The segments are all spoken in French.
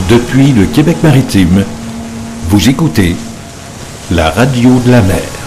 Depuis le Québec maritime, vous écoutez la radio de la mer.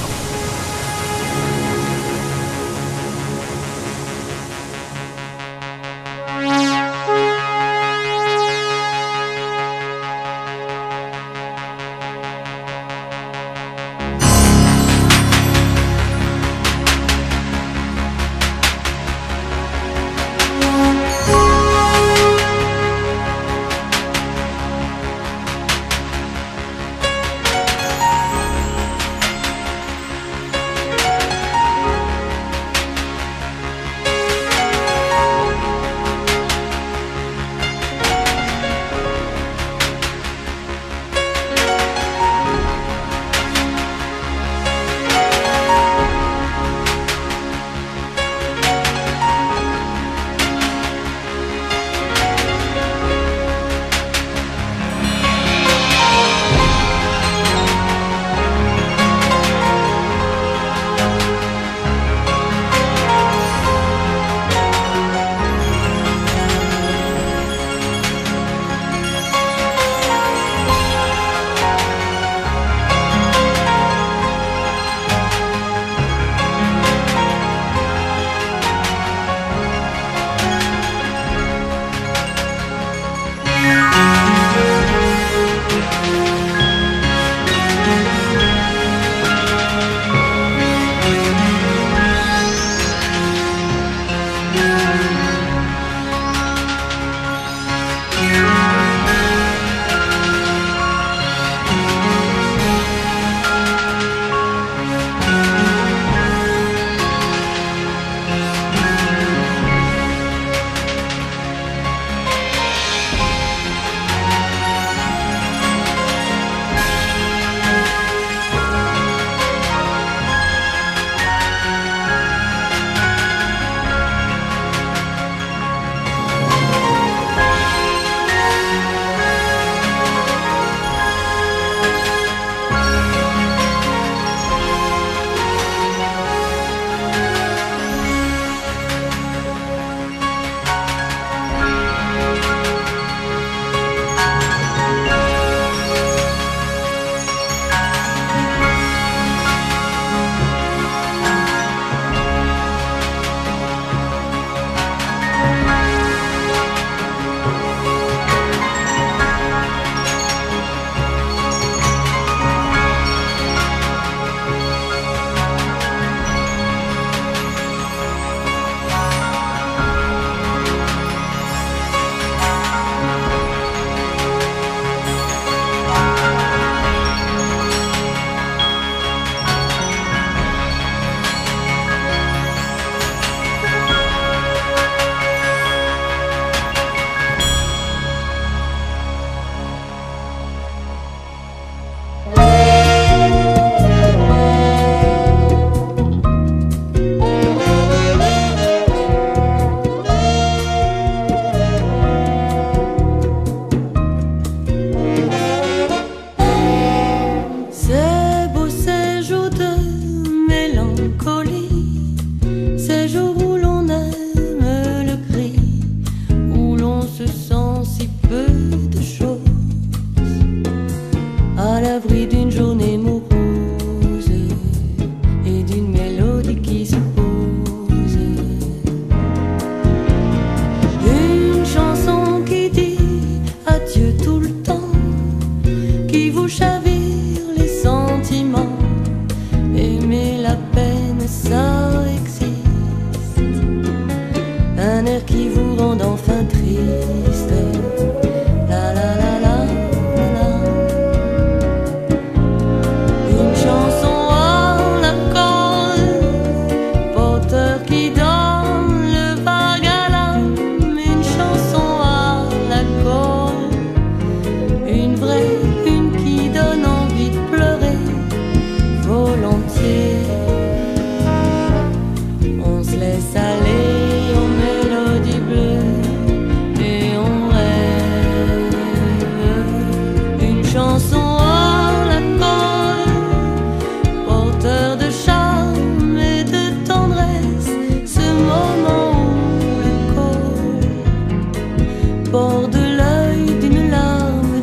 bord de l'œil d'une larme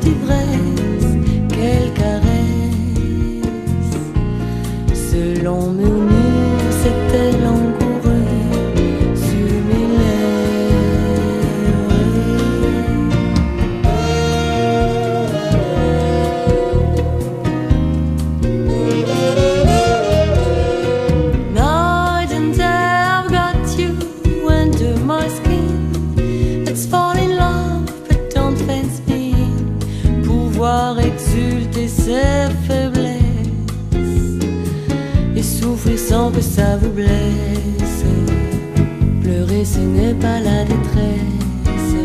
que ça vous blesse. Pleurer, ce n'est pas la détresse.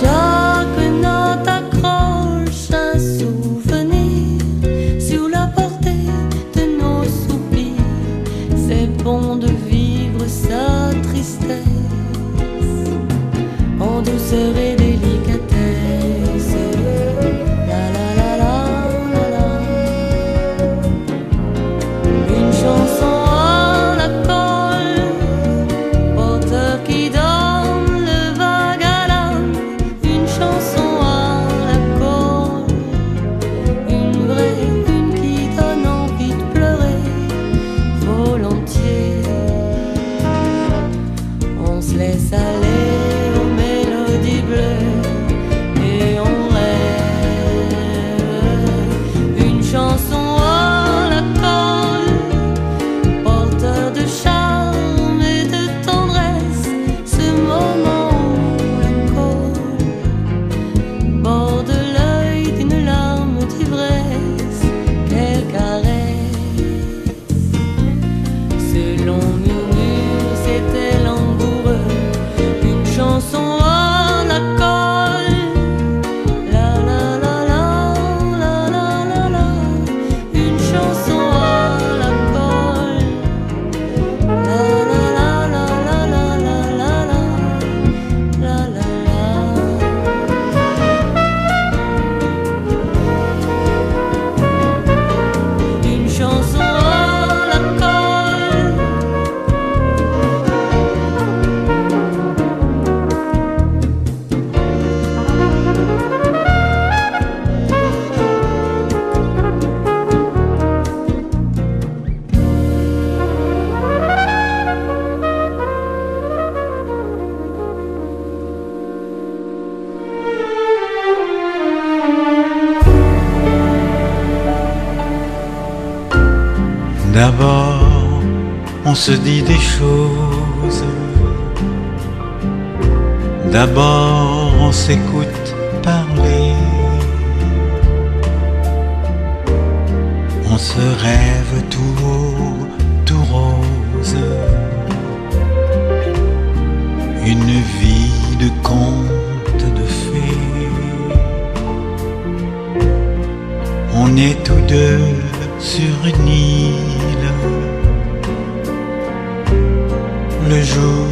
Chaque note accroche un souvenir sur la portée de nos soupirs. C'est bon de vivre sa tristesse en douceur et délicatesse. La la la la la la. Une chanson à la colle, porteur qui donne le vague à l'âme. Une chanson à la colle, une vraie, une qui donne envie de pleurer volontiers. On se laisse aller aux mélodies bleues et on rêve. Une chanson à la colle, porteur de charme et de tendresse. Ce moment où la colle borde l'œil d'une larme d'ivresse. Quelle caresse! Ce long murmure, c'était langoureux. Une chanson à la colle. La la la la la la la la. Une chanson à la colle. La la la la la la la la la. La la la. Une chanson à la colle. D'abord, on se dit des choses. D'abord, on s'écoute parler. On se rêve tout haut, tout rose. Une vie de conte de fées. On est tous deux sur une île. Le jour,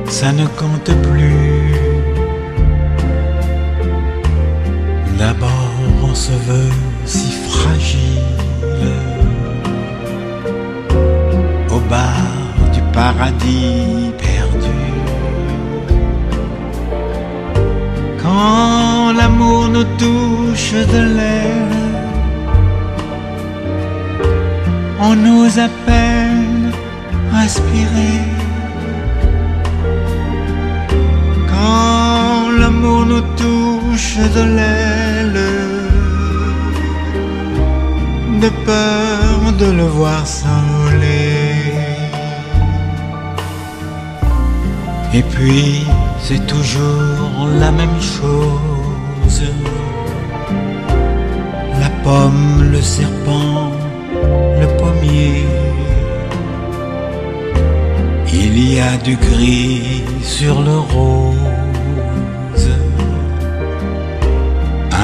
ça ne compte plus. D'abord, on se veut si fragile. Au bar du paradis perdu. Quand l'amour nous touche de l'aile, on nous à peine respirer. Quand l'amour nous touche de l'aile, de peur de le voir s'envoler. Et puis c'est toujours la même chose. La pomme, le serpent, le pommier. Il y a du gris sur le rose.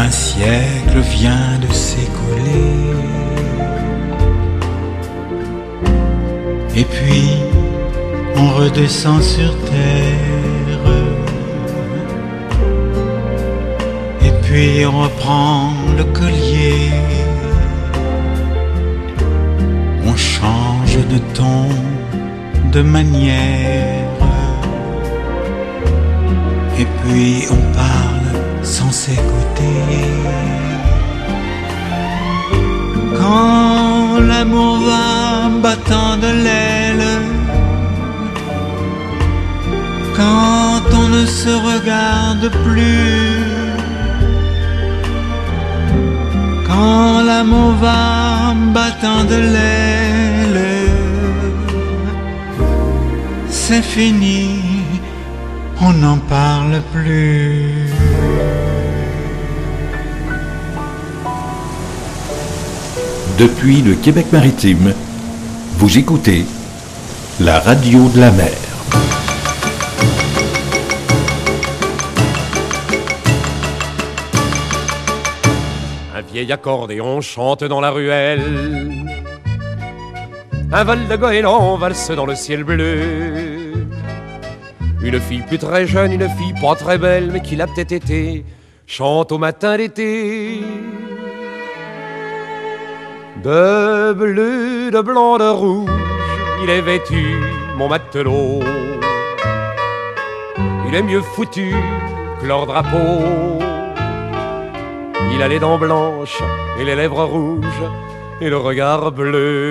Un siècle vient de s'écouler. Et puis on redescend sur terre. Et puis on reprend le collier. On change de ton, de manière. Et puis on parle sans s'écouter. Quand l'amour va battant de l'aile, quand on ne se regarde plus, quand l'amour va battant de l'aile, c'est fini, on n'en parle plus. Depuis le Québec maritime, vous écoutez la radio de la mer. Un vieil accordéon chante dans la ruelle. Un val de goéland valse dans le ciel bleu. Une fille plus très jeune, une fille pas très belle, mais qui l'a peut-être été, chante au matin d'été. De bleu, de blanc, de rouge, il est vêtu, mon matelot. Il est mieux foutu que leur drapeau. Il a les dents blanches et les lèvres rouges et le regard bleu.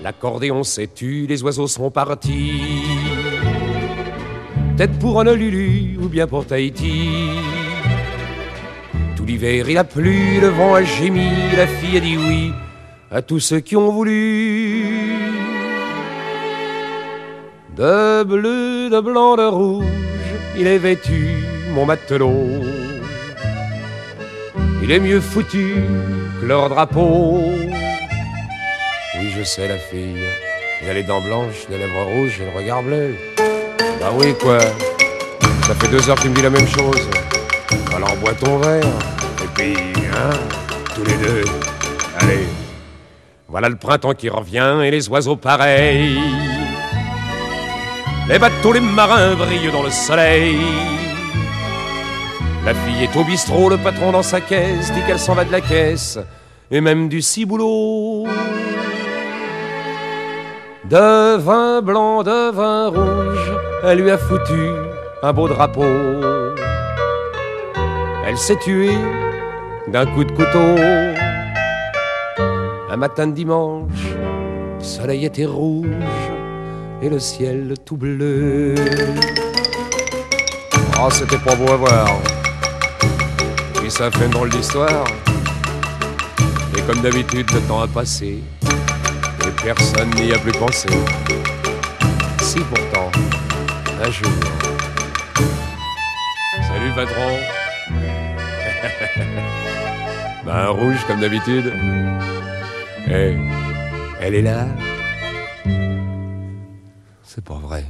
L'accordéon s'est tu, les oiseaux sont partis. Peut-être pour Honolulu ou bien pour Tahiti. Tout l'hiver il a plu, le vent a gémi, la fille a dit oui à tous ceux qui ont voulu. De bleu, de blanc, de rouge, il est vêtu, mon matelot. Il est mieux foutu que leur drapeau. Oui, je sais, la fille, il a les dents blanches, les lèvres rouges et le regard bleu. Bah oui, quoi. Ça fait 2 heures qu'il me dit la même chose. Alors bois ton verre. Et puis, hein, tous les deux. Allez. Voilà le printemps qui revient et les oiseaux pareils. Les bateaux, les marins brillent dans le soleil. La fille est au bistrot, le patron dans sa caisse dit qu'elle s'en va de la caisse et même du ciboulot. De vin blanc, de vin rouge, elle lui a foutu un beau drapeau. Elle s'est tuée d'un coup de couteau. Un matin de dimanche, le soleil était rouge et le ciel tout bleu. Oh, c'était pas beau à voir. Puis ça fait une drôle d'histoire. Et comme d'habitude, le temps a passé et personne n'y a plus pensé. Si pourtant, un jour... Salut patron. Ben rouge comme d'habitude. Eh, elle est là. C'est pas vrai.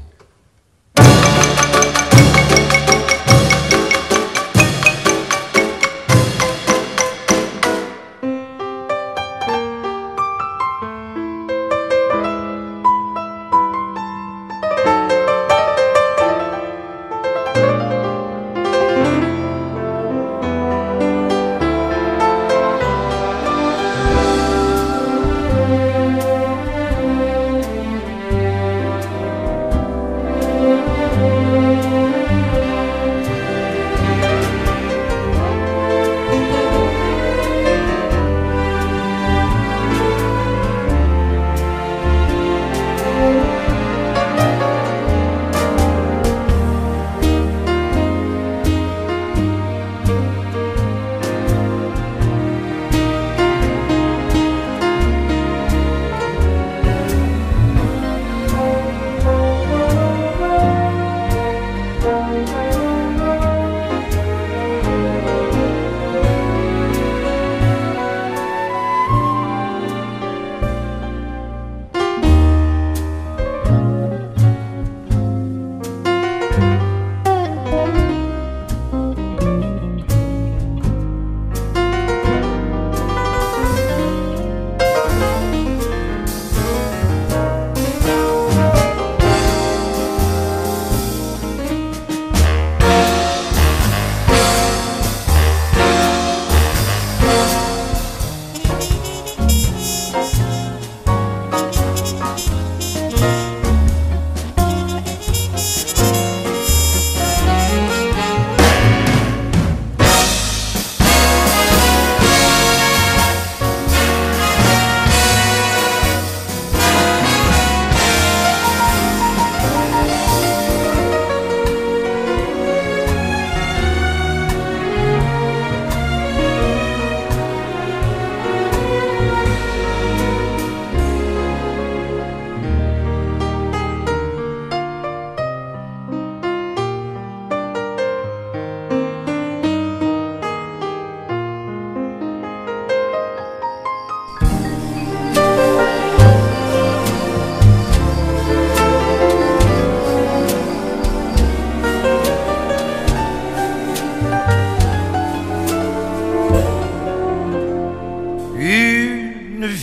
une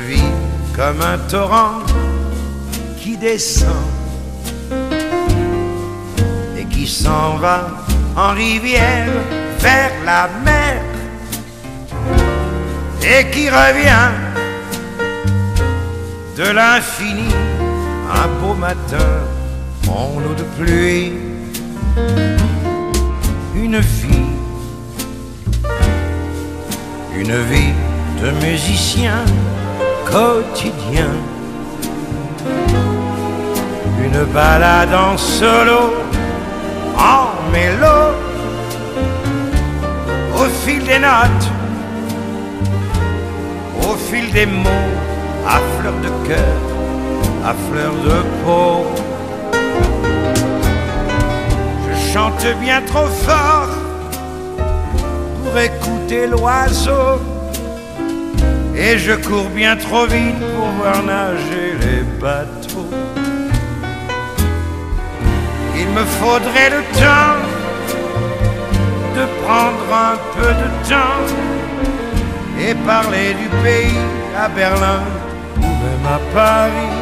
vie comme un torrent qui descend et qui s'en va en rivière vers la mer et qui revient de l'infini un beau matin en eau de pluie. Une vie de musicien quotidien, une balade en solo, en mélo, au fil des notes, au fil des mots, à fleur de cœur, à fleur de peau. Je chante bien trop fort pour écouter l'oiseau, et je cours bien trop vite pour voir nager les bateaux. Il me faudrait le temps de prendre un peu de temps et parler du pays à Berlin ou même à Paris.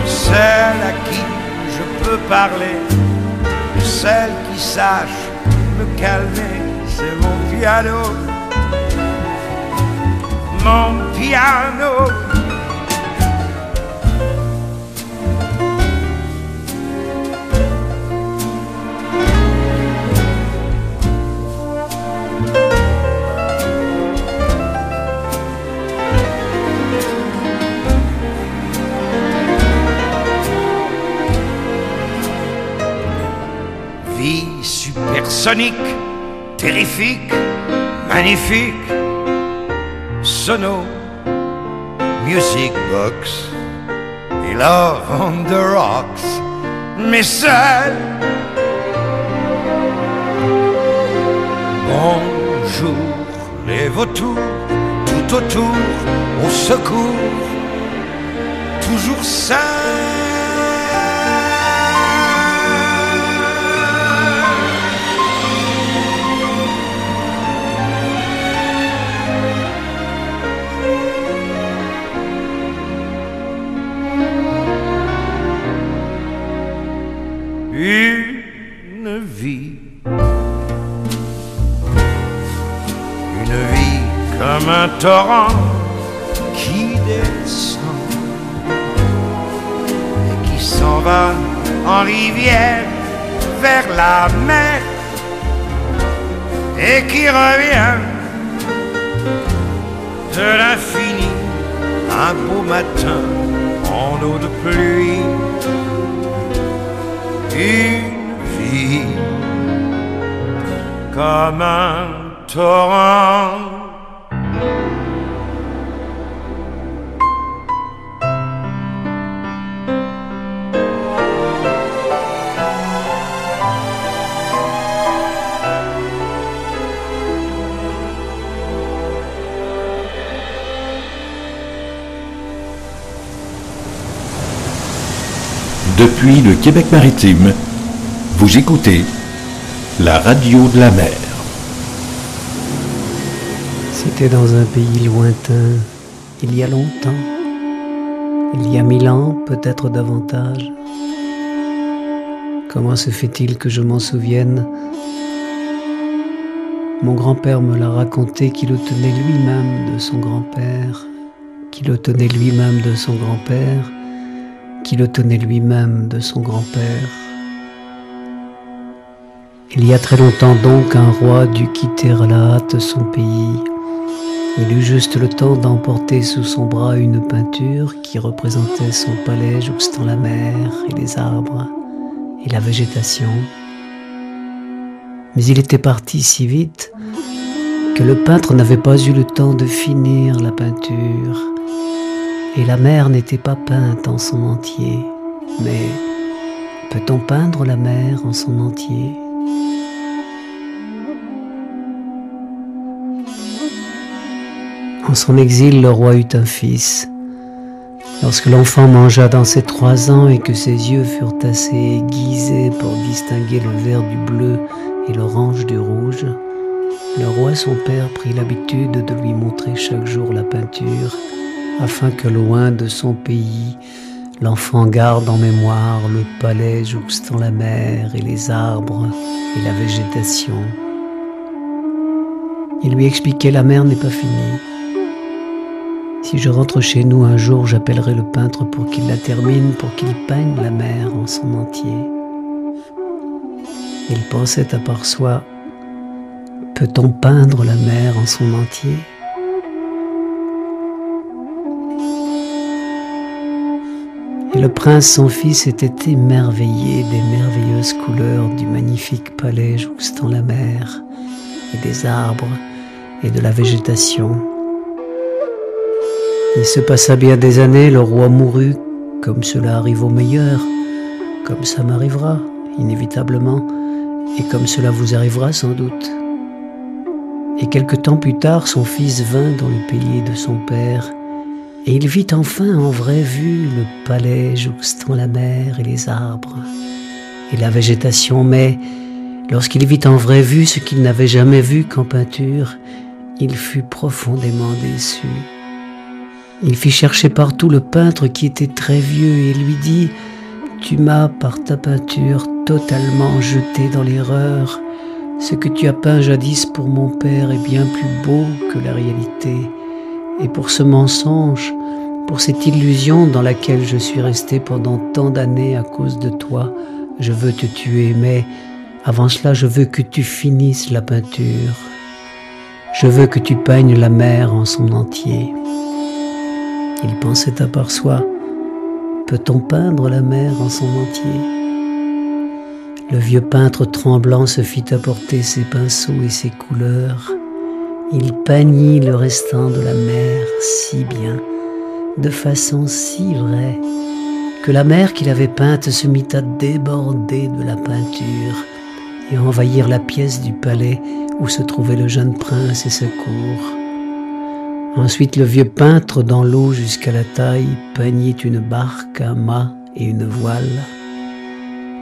Celle à qui je peux parler, celle qui sache me calmer, c'est mon piano, mon piano. Vie supersonique, terrifique, magnifique, sono, music box et love on the rocks, mais seul. Bonjour les vautours, tout autour, au secours, toujours seul. Une vie comme un torrent qui descend et qui s'en va en rivière vers la mer et qui revient de l'infini un beau matin en eau de pluie. Une vie comme un torrent. Depuis le Québec maritime, vous écoutez la radio de la mer. C'était dans un pays lointain, il y a longtemps, il y a 1000 ans, peut-être davantage. Comment se fait-il que je m'en souvienne? Mon grand-père me l'a raconté qu'il le tenait lui-même de son grand-père, qu'il le tenait lui-même de son grand-père, qu'il le tenait lui-même de son grand-père. Il y a très longtemps donc, un roi dut quitter à la hâte son pays. Il eut juste le temps d'emporter sous son bras une peinture qui représentait son palais jouxtant la mer et les arbres et la végétation. Mais il était parti si vite que le peintre n'avait pas eu le temps de finir la peinture, et la mer n'était pas peinte en son entier. Mais peut-on peindre la mer en son entier ? En son exil, le roi eut un fils. Lorsque l'enfant mangea dans ses 3 ans et que ses yeux furent assez aiguisés pour distinguer le vert du bleu et l'orange du rouge, le roi son père prit l'habitude de lui montrer chaque jour la peinture, afin que loin de son pays, l'enfant garde en mémoire le palais jouxtant la mer et les arbres et la végétation. Il lui expliquait: la mer n'est pas finie. Si je rentre chez nous un jour, j'appellerai le peintre pour qu'il la termine, pour qu'il peigne la mer en son entier. Il pensait à part soi: peut-on peindre la mer en son entier? Et le prince, son fils, était émerveillé des merveilleuses couleurs du magnifique palais jouxtant la mer, et des arbres, et de la végétation. Il se passa bien des années, le roi mourut, comme cela arrive aux meilleurs, comme ça m'arrivera, inévitablement, et comme cela vous arrivera sans doute. Et quelque temps plus tard, son fils vint dans le pays de son père, et il vit enfin en vraie vue le palais jouxtant la mer et les arbres, et la végétation, mais lorsqu'il vit en vraie vue ce qu'il n'avait jamais vu qu'en peinture, il fut profondément déçu. Il fit chercher partout le peintre qui était très vieux et lui dit: tu m'as, par ta peinture, totalement jeté dans l'erreur. Ce que tu as peint jadis pour mon père est bien plus beau que la réalité. Et pour ce mensonge, pour cette illusion dans laquelle je suis resté pendant tant d'années à cause de toi, je veux te tuer, mais avant cela, je veux que tu finisses la peinture. Je veux que tu peignes la mer en son entier. Il pensait à part soi: peut-on peindre la mer en son entier? Le vieux peintre tremblant se fit apporter ses pinceaux et ses couleurs. Il peignit le restant de la mer si bien, de façon si vraie, que la mer qu'il avait peinte se mit à déborder de la peinture et à envahir la pièce du palais où se trouvait le jeune prince et sa cour. Ensuite, le vieux peintre, dans l'eau jusqu'à la taille, peignit une barque, un mât et une voile.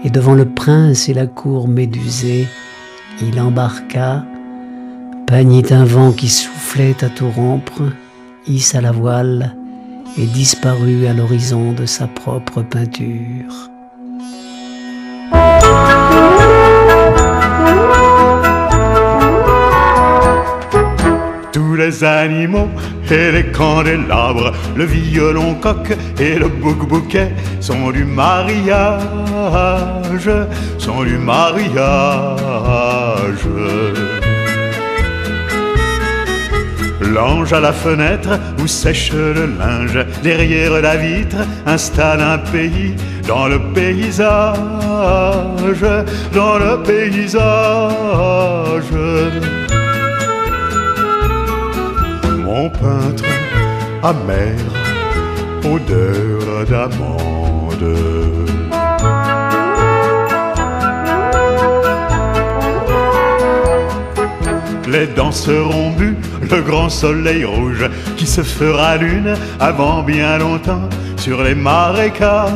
Et devant le prince et la cour médusée, il embarqua, peignit un vent qui soufflait à tout rompre, hissa la voile et disparut à l'horizon de sa propre peinture. Tous les animaux et les candélabres, le violon coq et le bouc-bouquet sont du mariage, sont du mariage. L'ange à la fenêtre où sèche le linge, derrière la vitre installe un pays dans le paysage, dans le paysage. Mon peintre amer, odeur d'amande. Les danseurs ont bu le grand soleil rouge qui se fera lune avant bien longtemps sur les marécages,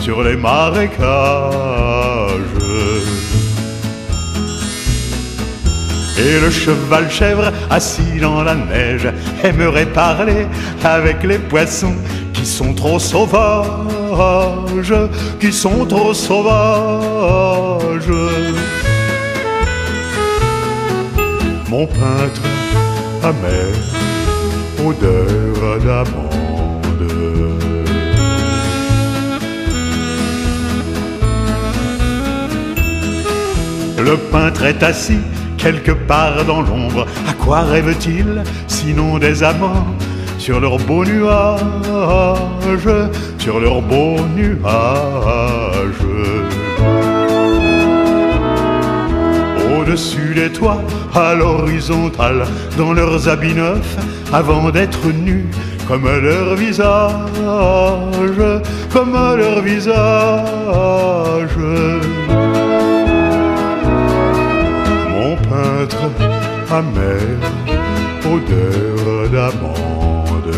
sur les marécages. Et le cheval chèvre assis dans la neige aimerait parler avec les poissons qui sont trop sauvages, qui sont trop sauvages. Mon peintre amer, odeur d'amande. Le peintre est assis quelque part dans l'ombre. À quoi rêve-t-il sinon des amants sur leurs beaux nuages, sur leurs beaux nuages. Au-dessus des toits, à l'horizontale, dans leurs habits neufs, avant d'être nus, comme leur visage, comme leur visage. Mon peintre amer, odeur d'amande.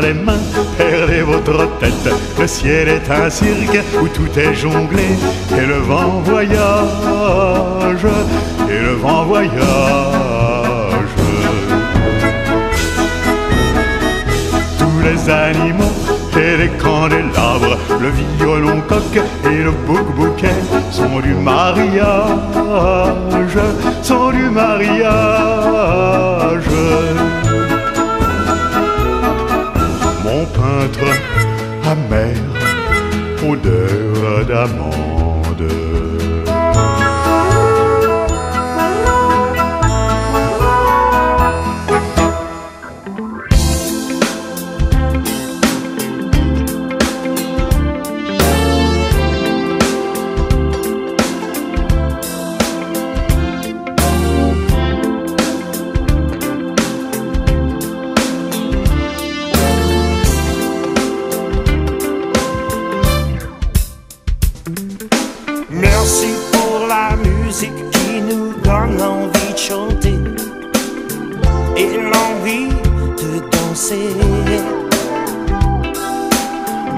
les mains, perdez votre tête. Le ciel est un cirque où tout est jonglé, et le vent voyage, et le vent voyage. Tous les animaux et les candélabres, le violon coq et le bouc-bouquet sont du mariage, sont du mariage. Mon peintre amer, odeur d'amande. Merci pour la musique qui nous donne envie de chanter et l'envie de danser.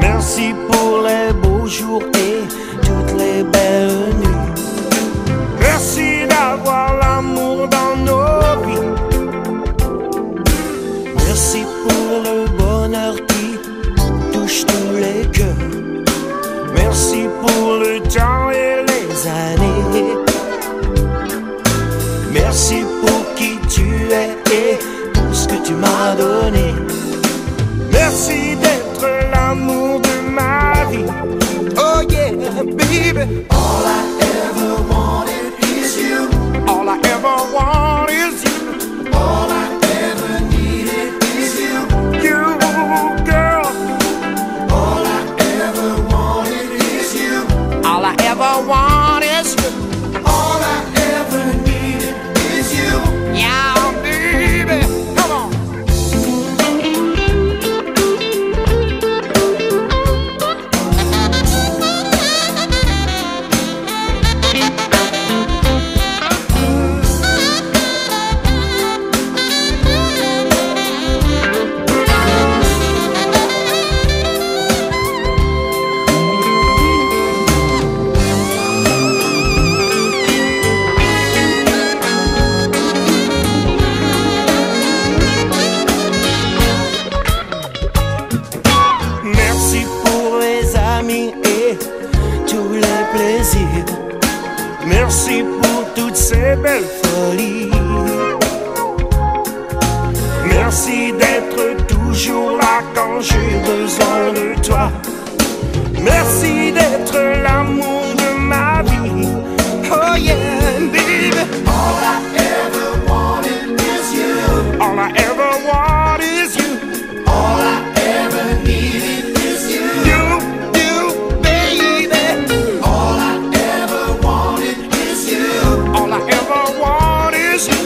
Merci pour les beaux jours et toutes les belles nuits. Merci d'avoir l'amour dans nos vies. Merci pour le bonheur qui touche tous les cœurs. Merci pour le temps et les années. Merci pour qui tu es et pour ce que tu m'as donné. Merci d'être l'amour de ma vie. Oh yeah, baby. All I ever wanted is you. All I ever want is you. All I ever needed is you. You, girl. All I ever wanted is you. All I ever want is you. All I ever needed is you. Yeah, baby, come on. Merci pour les amis et tous les plaisirs. Merci pour toutes ces belles folies. Merci d'être toujours là quand j'ai besoin de toi. Merci d'être l'amour de ma vie. Oh yeah, baby. All I ever wanted is you. All I ever want is you. All I ever needed is you. You, baby. All I ever wanted is you. All I ever want is you.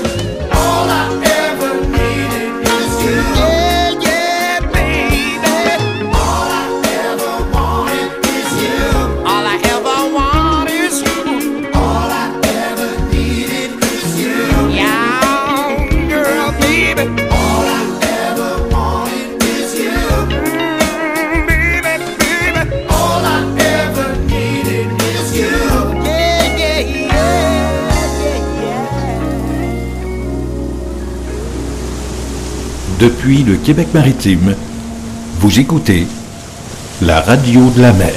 All I ever needed is you. Yeah, yeah, baby. All I ever wanted is you. All I ever want is you. All I ever needed is you. Yeah, girl, baby. All I ever wanted is you. Baby, baby. All I ever needed is you. Yeah, yeah, yeah. Depuis le Québec maritime, vous écoutez la radio de la mer.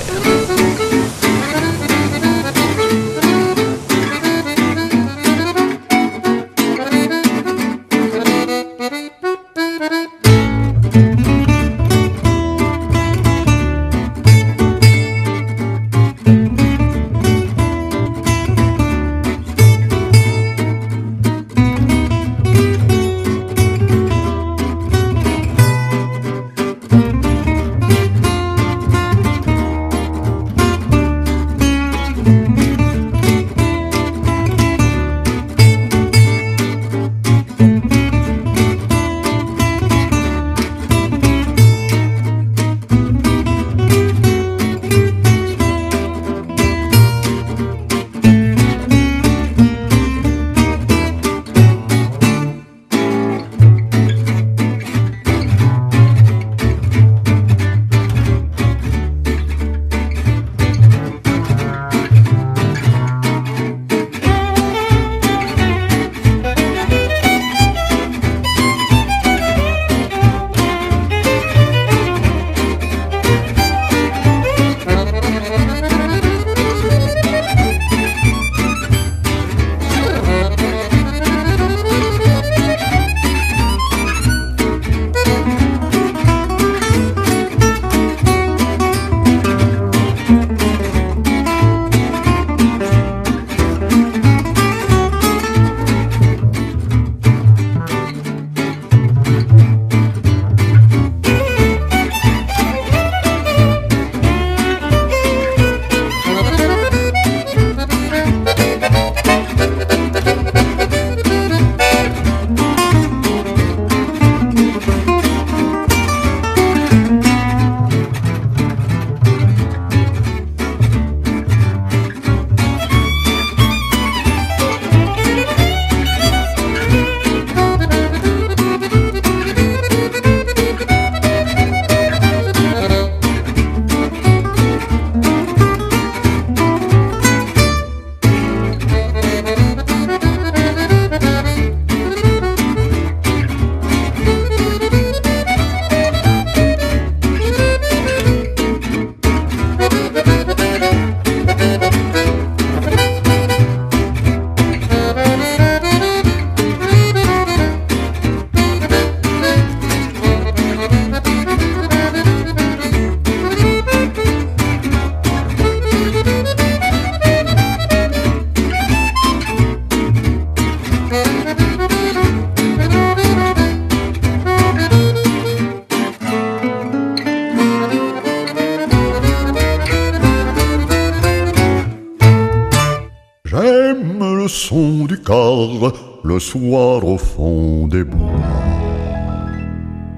corps le soir au fond des bois.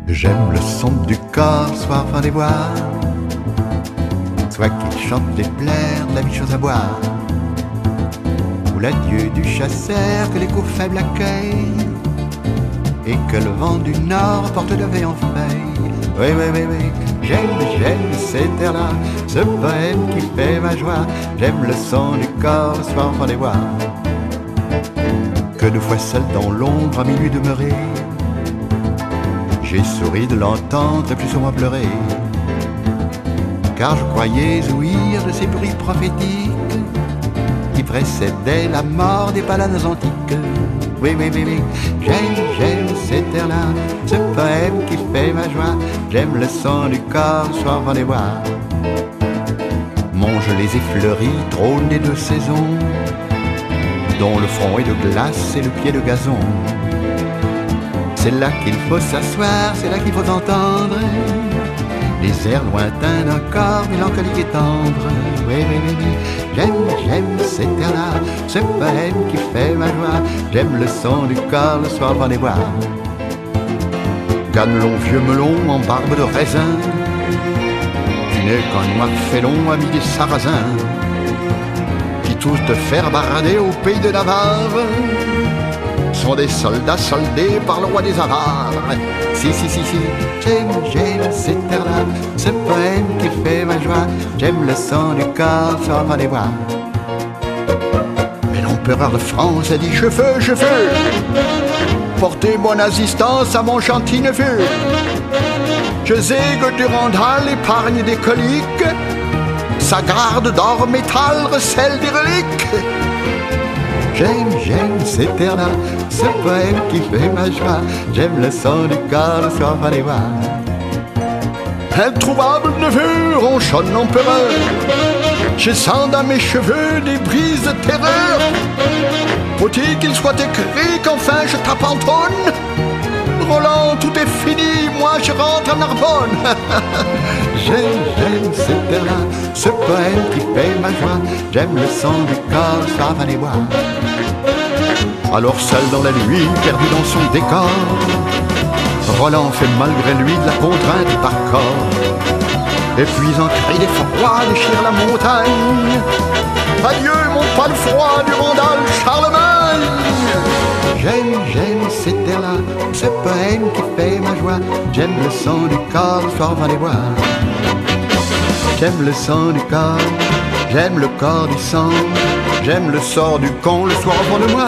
J'aime le son du corps, soir fin des bois, soit qu'il chante les plaires de la vie chose à boire, ou l'adieu du chasseur que l'écho faible accueille, et que le vent du nord porte de veille en feuille. Oui, oui, oui, oui, j'aime ces terres-là, ce poème qui fait ma joie. J'aime le son du corps, le soir fin des bois, que de fois seul dans l'ombre à minuit demeuré, j'ai souri de l'entendre et plus sur moi pleurer, car je croyais ouïr de ces bruits prophétiques qui précédaient la mort des paladins antiques. Oui, oui, oui, oui, j'aime ces terres-là, ce poème qui fait ma joie. J'aime le son du corps, le soir dans les bois. Mange les effleuris, trône des deux saisons, dont le front est de glace et le pied de gazon. C'est là qu'il faut s'asseoir, c'est là qu'il faut entendre les airs lointains d'un corps mélancolique et tendre. Oui, oui, oui, oui, j'aime ces terres-là, ce poème qui fait ma joie. J'aime le son du corps, le soir dans les bois. Ganelon, vieux melon en barbe de raisin, tu n'es qu'un noir félon ami des sarrasins, qui tous te faire barader au pays de Navarre sont des soldats soldés par le roi des Avares. Si, si, si, si, j'aime ces terres-là, ce poème qui fait ma joie. J'aime le son du corps, ça va les voir. Mais l'empereur de France a dit: je veux porter mon assistance à mon gentil neveu. Je sais que Durandal épargne des coliques, sa garde d'or métal recèle des reliques. J'aime ces terres-là, ce poème qui fait ma joie. J'aime le son du corps, le soir va les voir. Introuvable neveu, ronchonne l'empereur, je sens dans mes cheveux des brises de terreur. Faut-il qu'il soit écrit qu'enfin je t'abandonne? Roland, tout est fini, moi je rentre à Narbonne. J'aime ces terres-là, ce poème qui fait ma joie. J'aime le son du corps, ça va les voir. Alors seul dans la nuit, perdu dans son décor, Roland fait malgré lui de la contrainte par corps. Et puis un cri d'effroi déchire la montagne. Adieu mon pas de froid du Durandal Charlemagne. J'aime ces terres-là, ce poème qui fait ma joie. J'aime le son du corps, le soir va les voir. J'aime le son du corps, j'aime le corps du sang. J'aime le sort du con, le soir au fond de moi.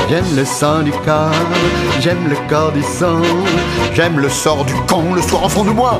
J'aime le sang du corps, j'aime le corps du sang. J'aime le sort du con, le soir au fond de moi.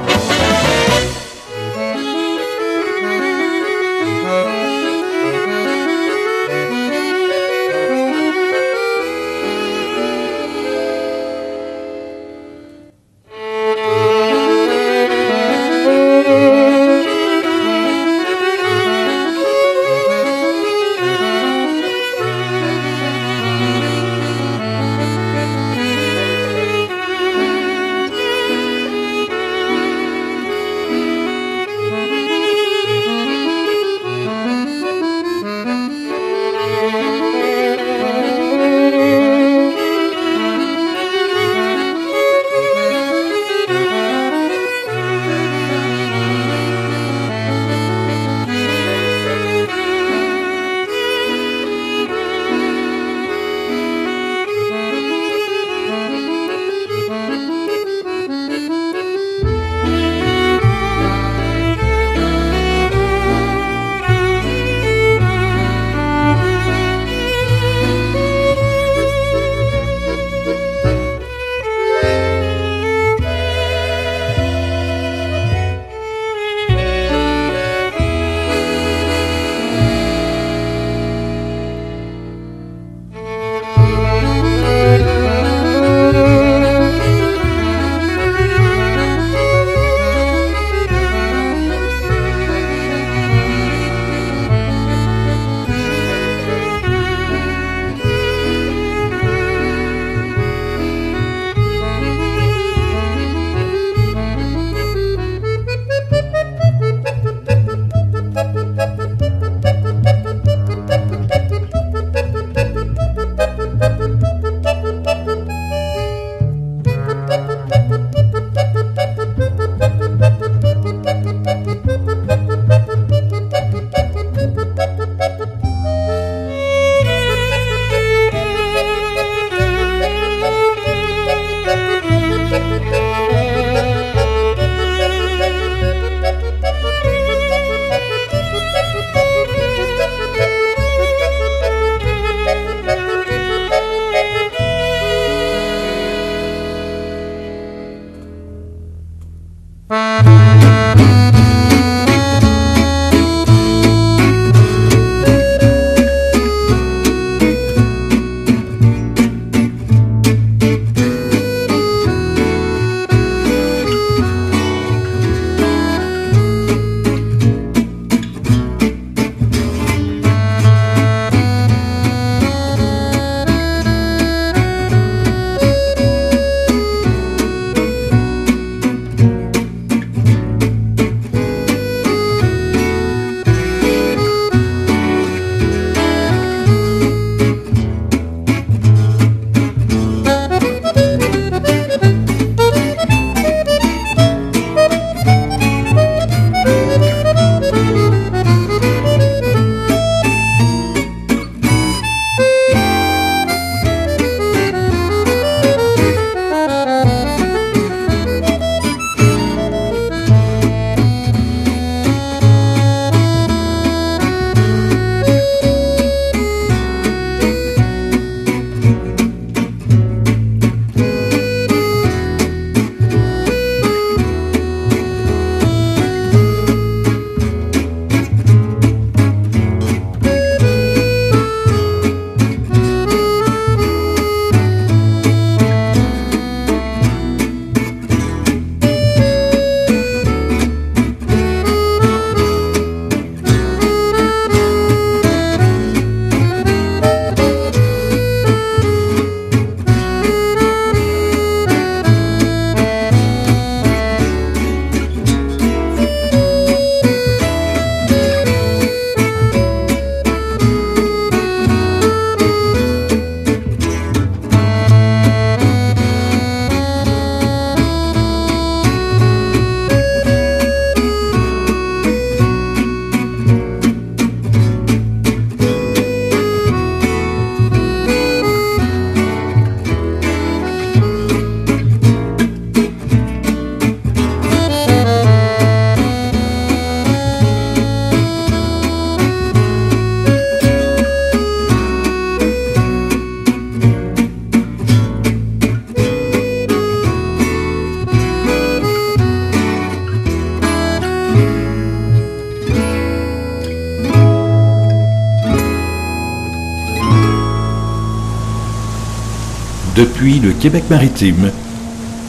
Depuis le Québec maritime,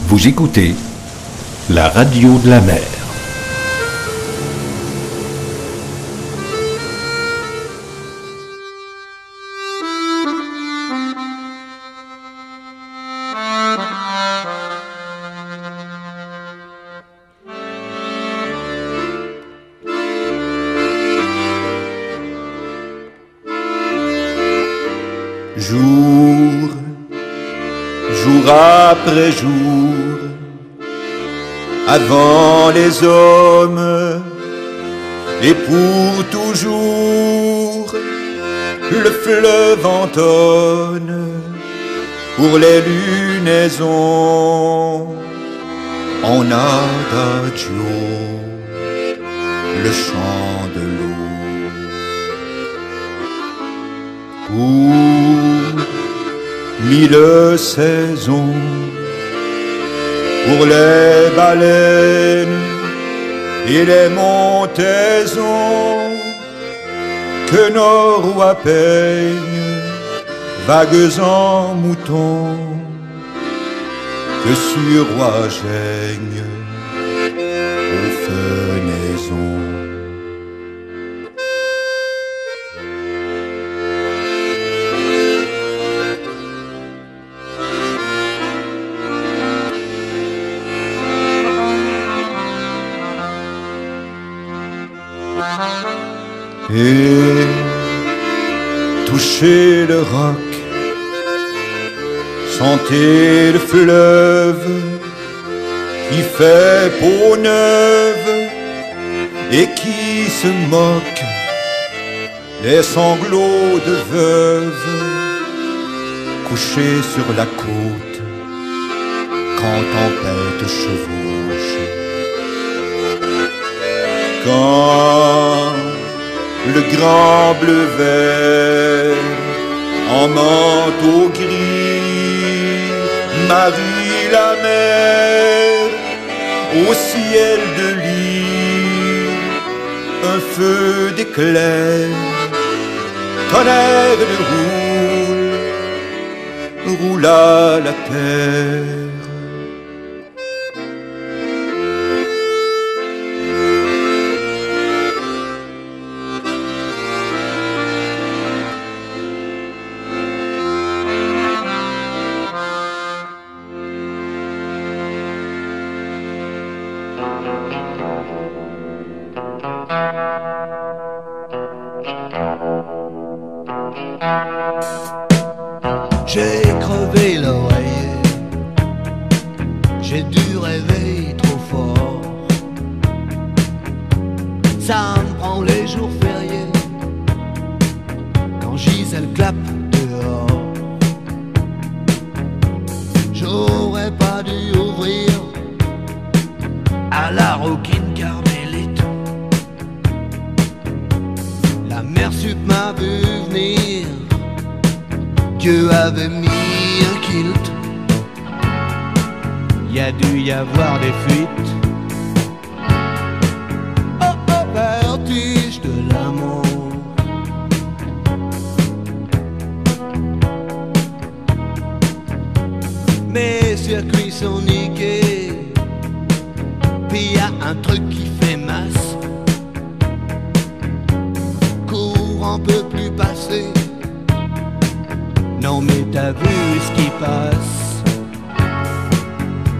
vous écoutez la radio de la mer. Jour, jour après jour, avant les hommes, et pour toujours, le fleuve entonne pour les lunaisons en adagio, le chant de l'eau. Pour 1000 saisons, pour les baleines et les montaisons que nos rois peignent, vagues en moutons, que sur roi geignent aux fenaisons. Et touchez le roc, sentez le fleuve qui fait peau neuve et qui se moque des sanglots de veuve couchés sur la côte quand tempête chevauche. Quand le grand bleu vert en manteau gris marie la mer au ciel de lit, un feu d'éclair, tonnerre de roule à la terre. J'ai crevé l'oreiller, j'ai dû rêver trop fort. Ça me prend les jours fériés, quand Gisèle clappe dehors. J'aurais pas dû ouvrir à la roquine carmélite. La mère sup m'a vu venir, Dieu avait mis un kilt. Y a dû y avoir des fuites. Oh oh, vertige de l'amour. Mes circuits sont niqués, puis y a un truc qui fait masse. Courant peut plus passer. Non mais t'as vu ce qui passe.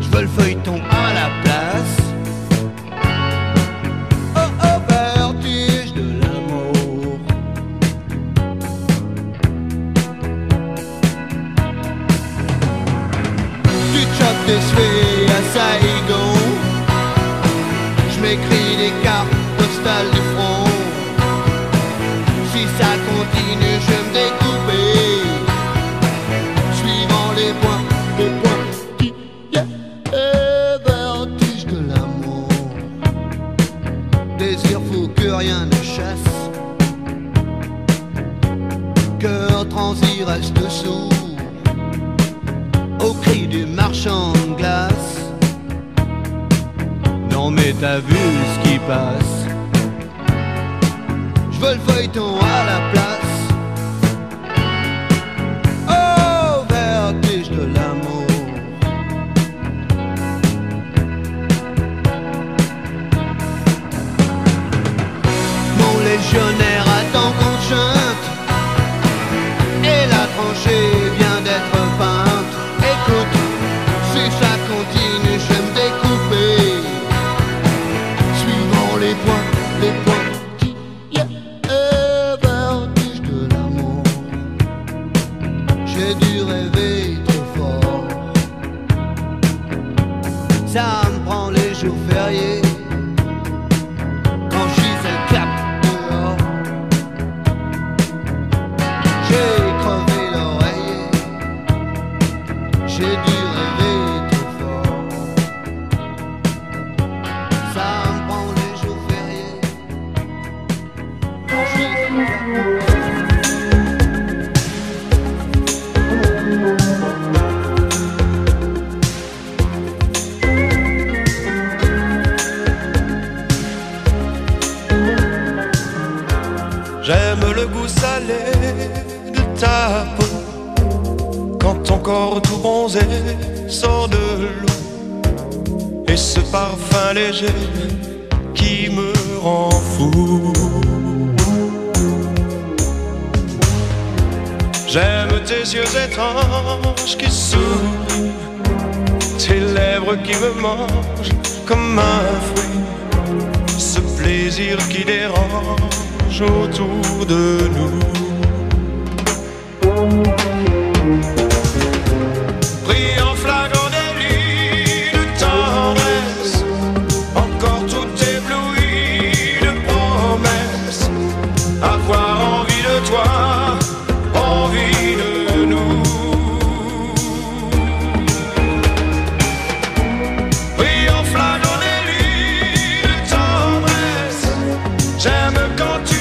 Je veux le feuilleton à la place. Oh oh, vertige de l'amour. Tu te chopes des suées à Saigon. Je m'écris des cartes postales du front. Si ça continue, je vais me découper. Les points qui vertige de l'amour. Désir fou que rien ne chasse. Cœur transi reste sourd au cri du marchand de glace. Non mais t'as vu ce qui passe. Je veux le feuilleton à la place. De la ça me prend les jours fériés. Quand je suis le cap dehors, j'ai crevé l'oreiller, j'ai dû rêver trop fort. Ça me prend les jours fériés. Quand je suis le cap dehors. J'aime le goût salé de ta peau, quand ton corps tout bronzé sort de l'eau, et ce parfum léger qui me rend fou. J'aime tes yeux étranges qui sourient, tes lèvres qui me mangent comme un fruit, ce plaisir qui dérange autour de nous. Pris en flagrant délit de tendresse, encore tout ébloui de promesses, avoir envie de toi, envie de nous. Pris en flagrant délit de tendresse, j'aime quand tu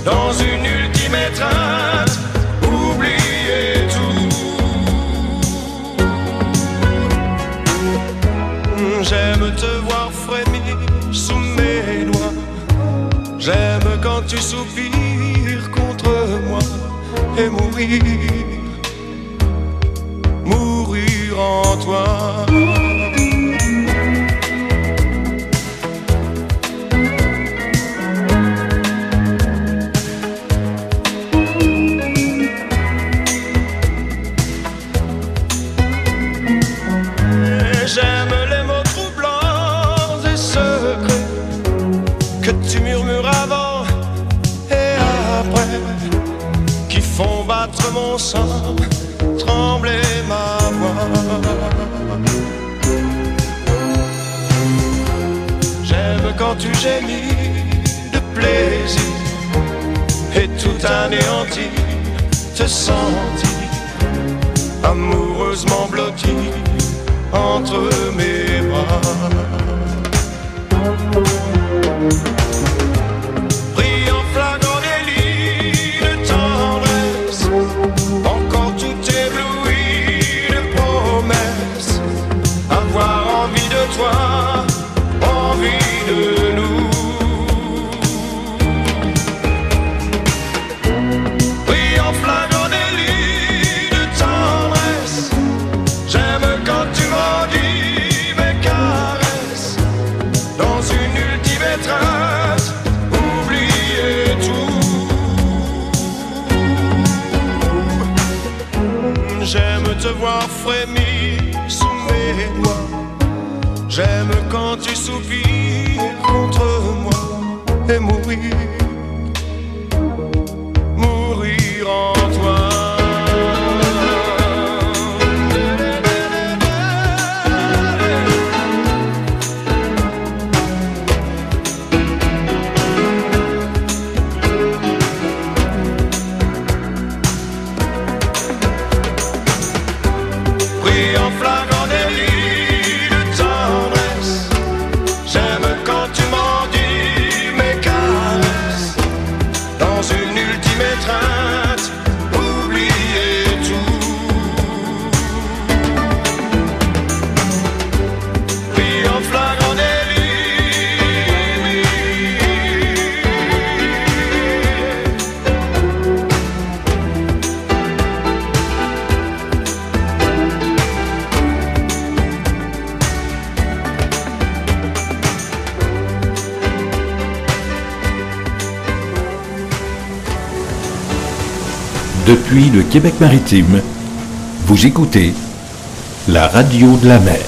dans une ultime étreinte, oublier tout. J'aime te voir frémir sous mes doigts, j'aime quand tu soupires contre moi, et mourir, mourir en toi. J'aime les mots troublants et secrets que tu murmures avant et après, qui font battre mon sang, trembler ma voix. J'aime quand tu gémis de plaisir et tout anéanti, te sentir amoureusement blotti entre mes bras. Pris en flagrant délit de tendresse, encore tout ébloui de promesses, avoir envie de toi, envie de nous. Pris en flagrant délit de tendresse, j'aime quand tu m'endis mes caresses, dans une ultime étreinte, oublier tout. J'aime te voir frémir sous mes doigts, j'aime quand tu soupires contre moi, et mourir, mourir en toi. Pris en flagrant délit de tendresse, j'aime quand tu m'endis mes caresses, dans une ultime étreinte, oublier tout. Pris en flagrant délit. Depuis le Québec maritime, vous écoutez la radio de la mer.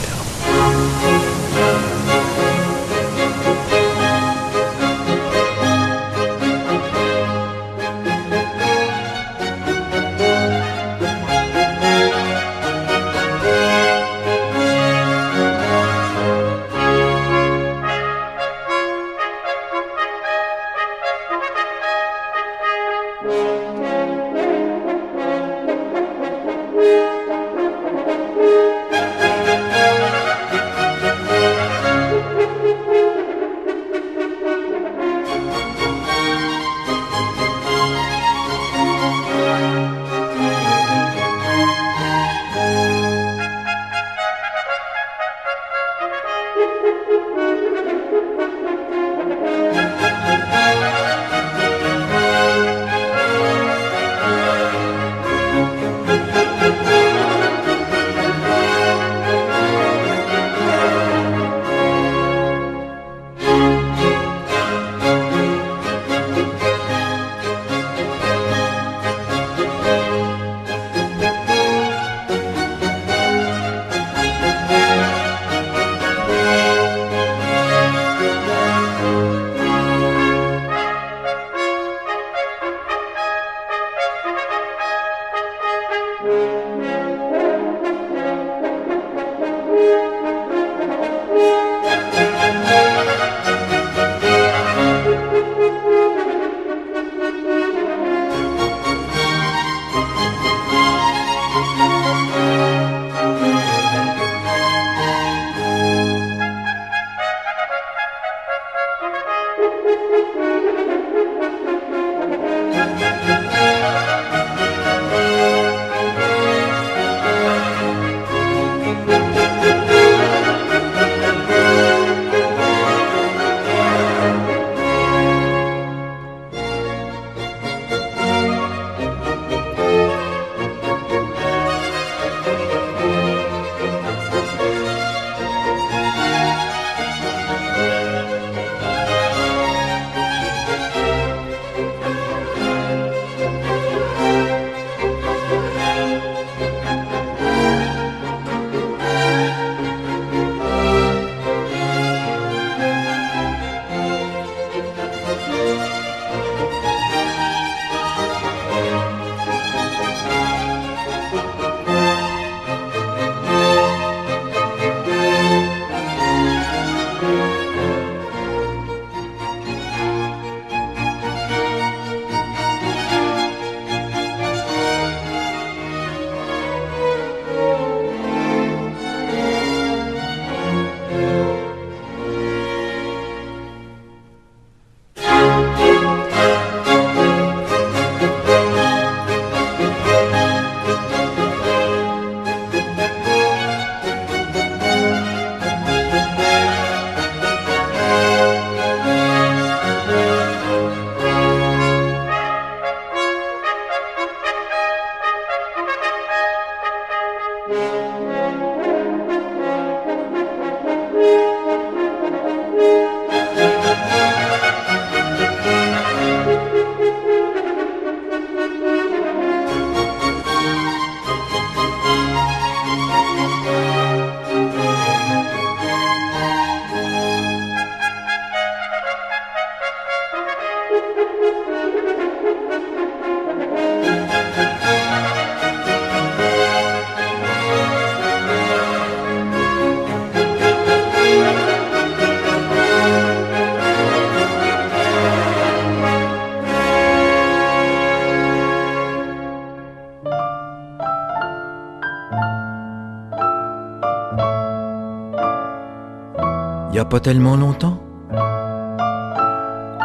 Il n'y a pas tellement longtemps.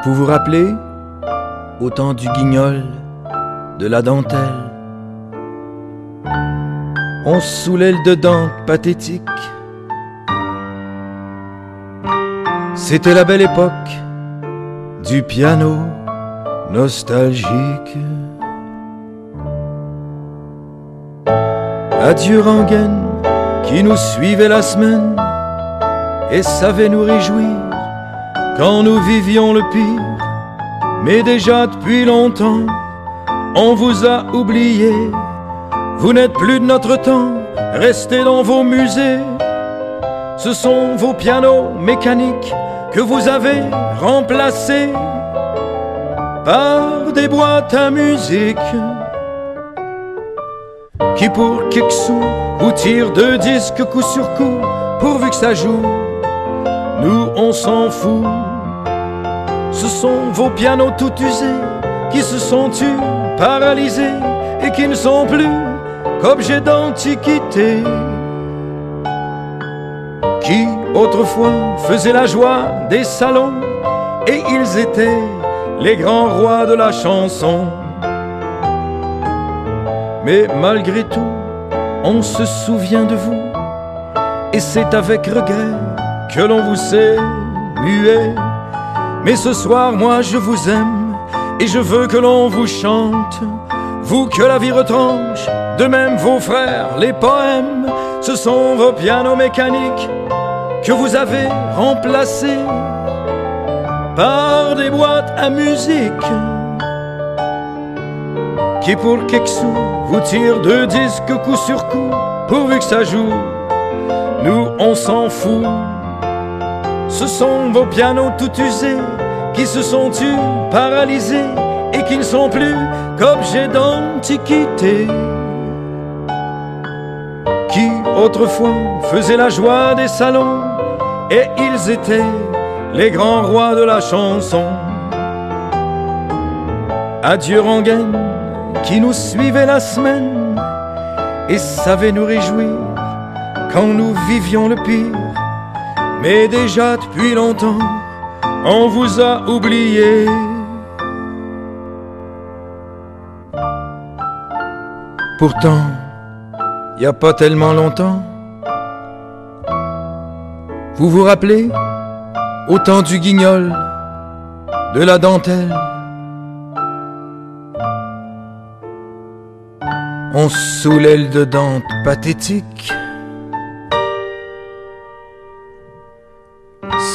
Vous vous rappelez, au temps du guignol, de la dentelle, on se saoulait le dedans pathétique. C'était la belle époque du piano nostalgique. Adieu rengaine qui nous suivait la semaine et savait nous réjouir quand nous vivions le pire. Mais déjà depuis longtemps, on vous a oublié. Vous n'êtes plus de notre temps, restez dans vos musées. Ce sont vos pianos mécaniques que vous avez remplacés par des boîtes à musique qui pour quelques sous vous tirent 2 disques coup sur coup pourvu que ça joue. Nous on s'en fout. Ce sont vos pianos tout usés qui se sont tus, paralysés et qui ne sont plus qu'objets d'antiquité, qui autrefois faisaient la joie des salons et ils étaient les grands rois de la chanson. Mais malgré tout, on se souvient de vous et c'est avec regret que l'on vous sait muet. Mais ce soir, moi je vous aime et je veux que l'on vous chante, vous que la vie retranche, de même vos frères, les poèmes. Ce sont vos pianos mécaniques que vous avez remplacés par des boîtes à musique qui pour quelques sous vous tirent 2 disques coup sur coup pourvu que ça joue. Nous on s'en fout. Ce sont vos pianos tout usés qui se sont tus, paralysés et qui ne sont plus qu'objets d'antiquité. autrefois faisaient la joie des salons, et ils étaient les grands rois de la chanson. Adieu rengaine qui nous suivait la semaine et savait nous réjouir quand nous vivions le pire. Mais déjà depuis longtemps, on vous a oublié. Pourtant, y a pas tellement longtemps, vous vous rappelez, au temps du guignol, de la dentelle, on saoulait le de Dante pathétique.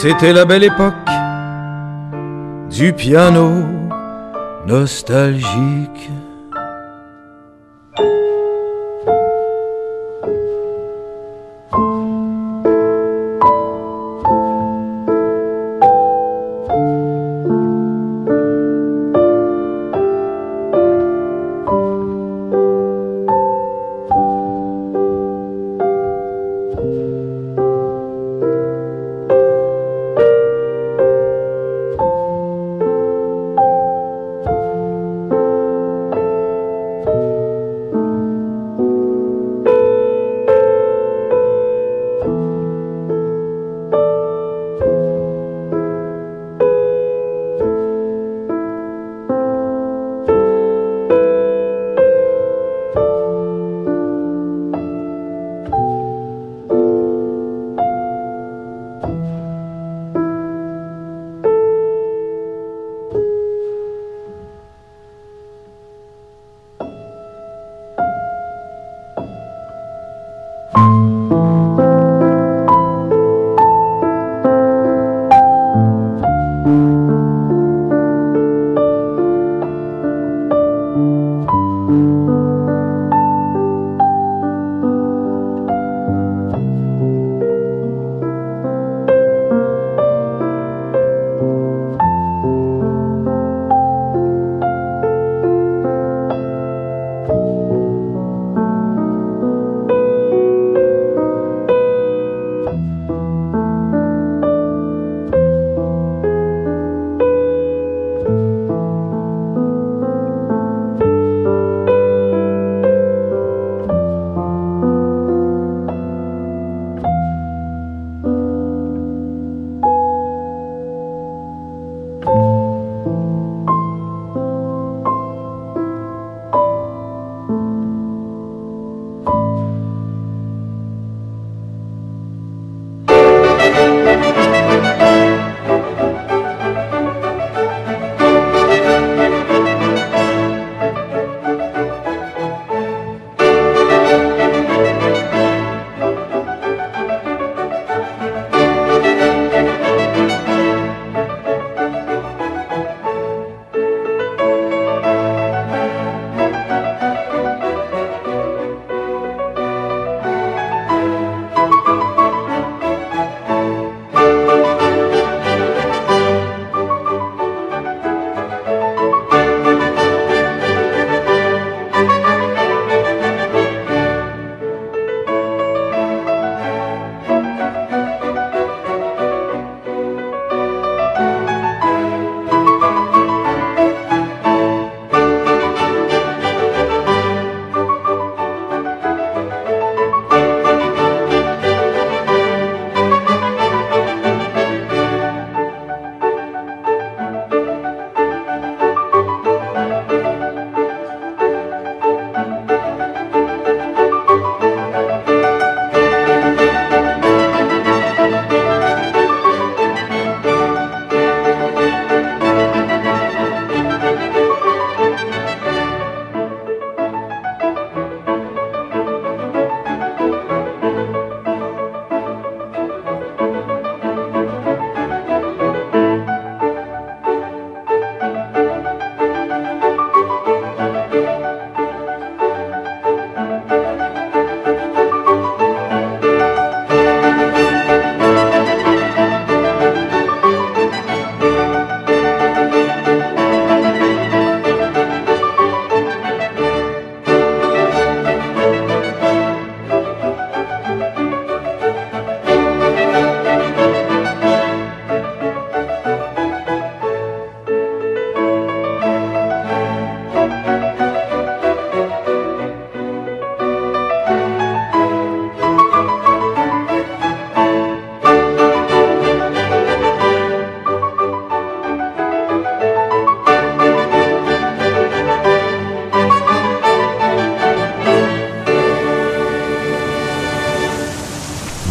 C'était la belle époque du piano nostalgique.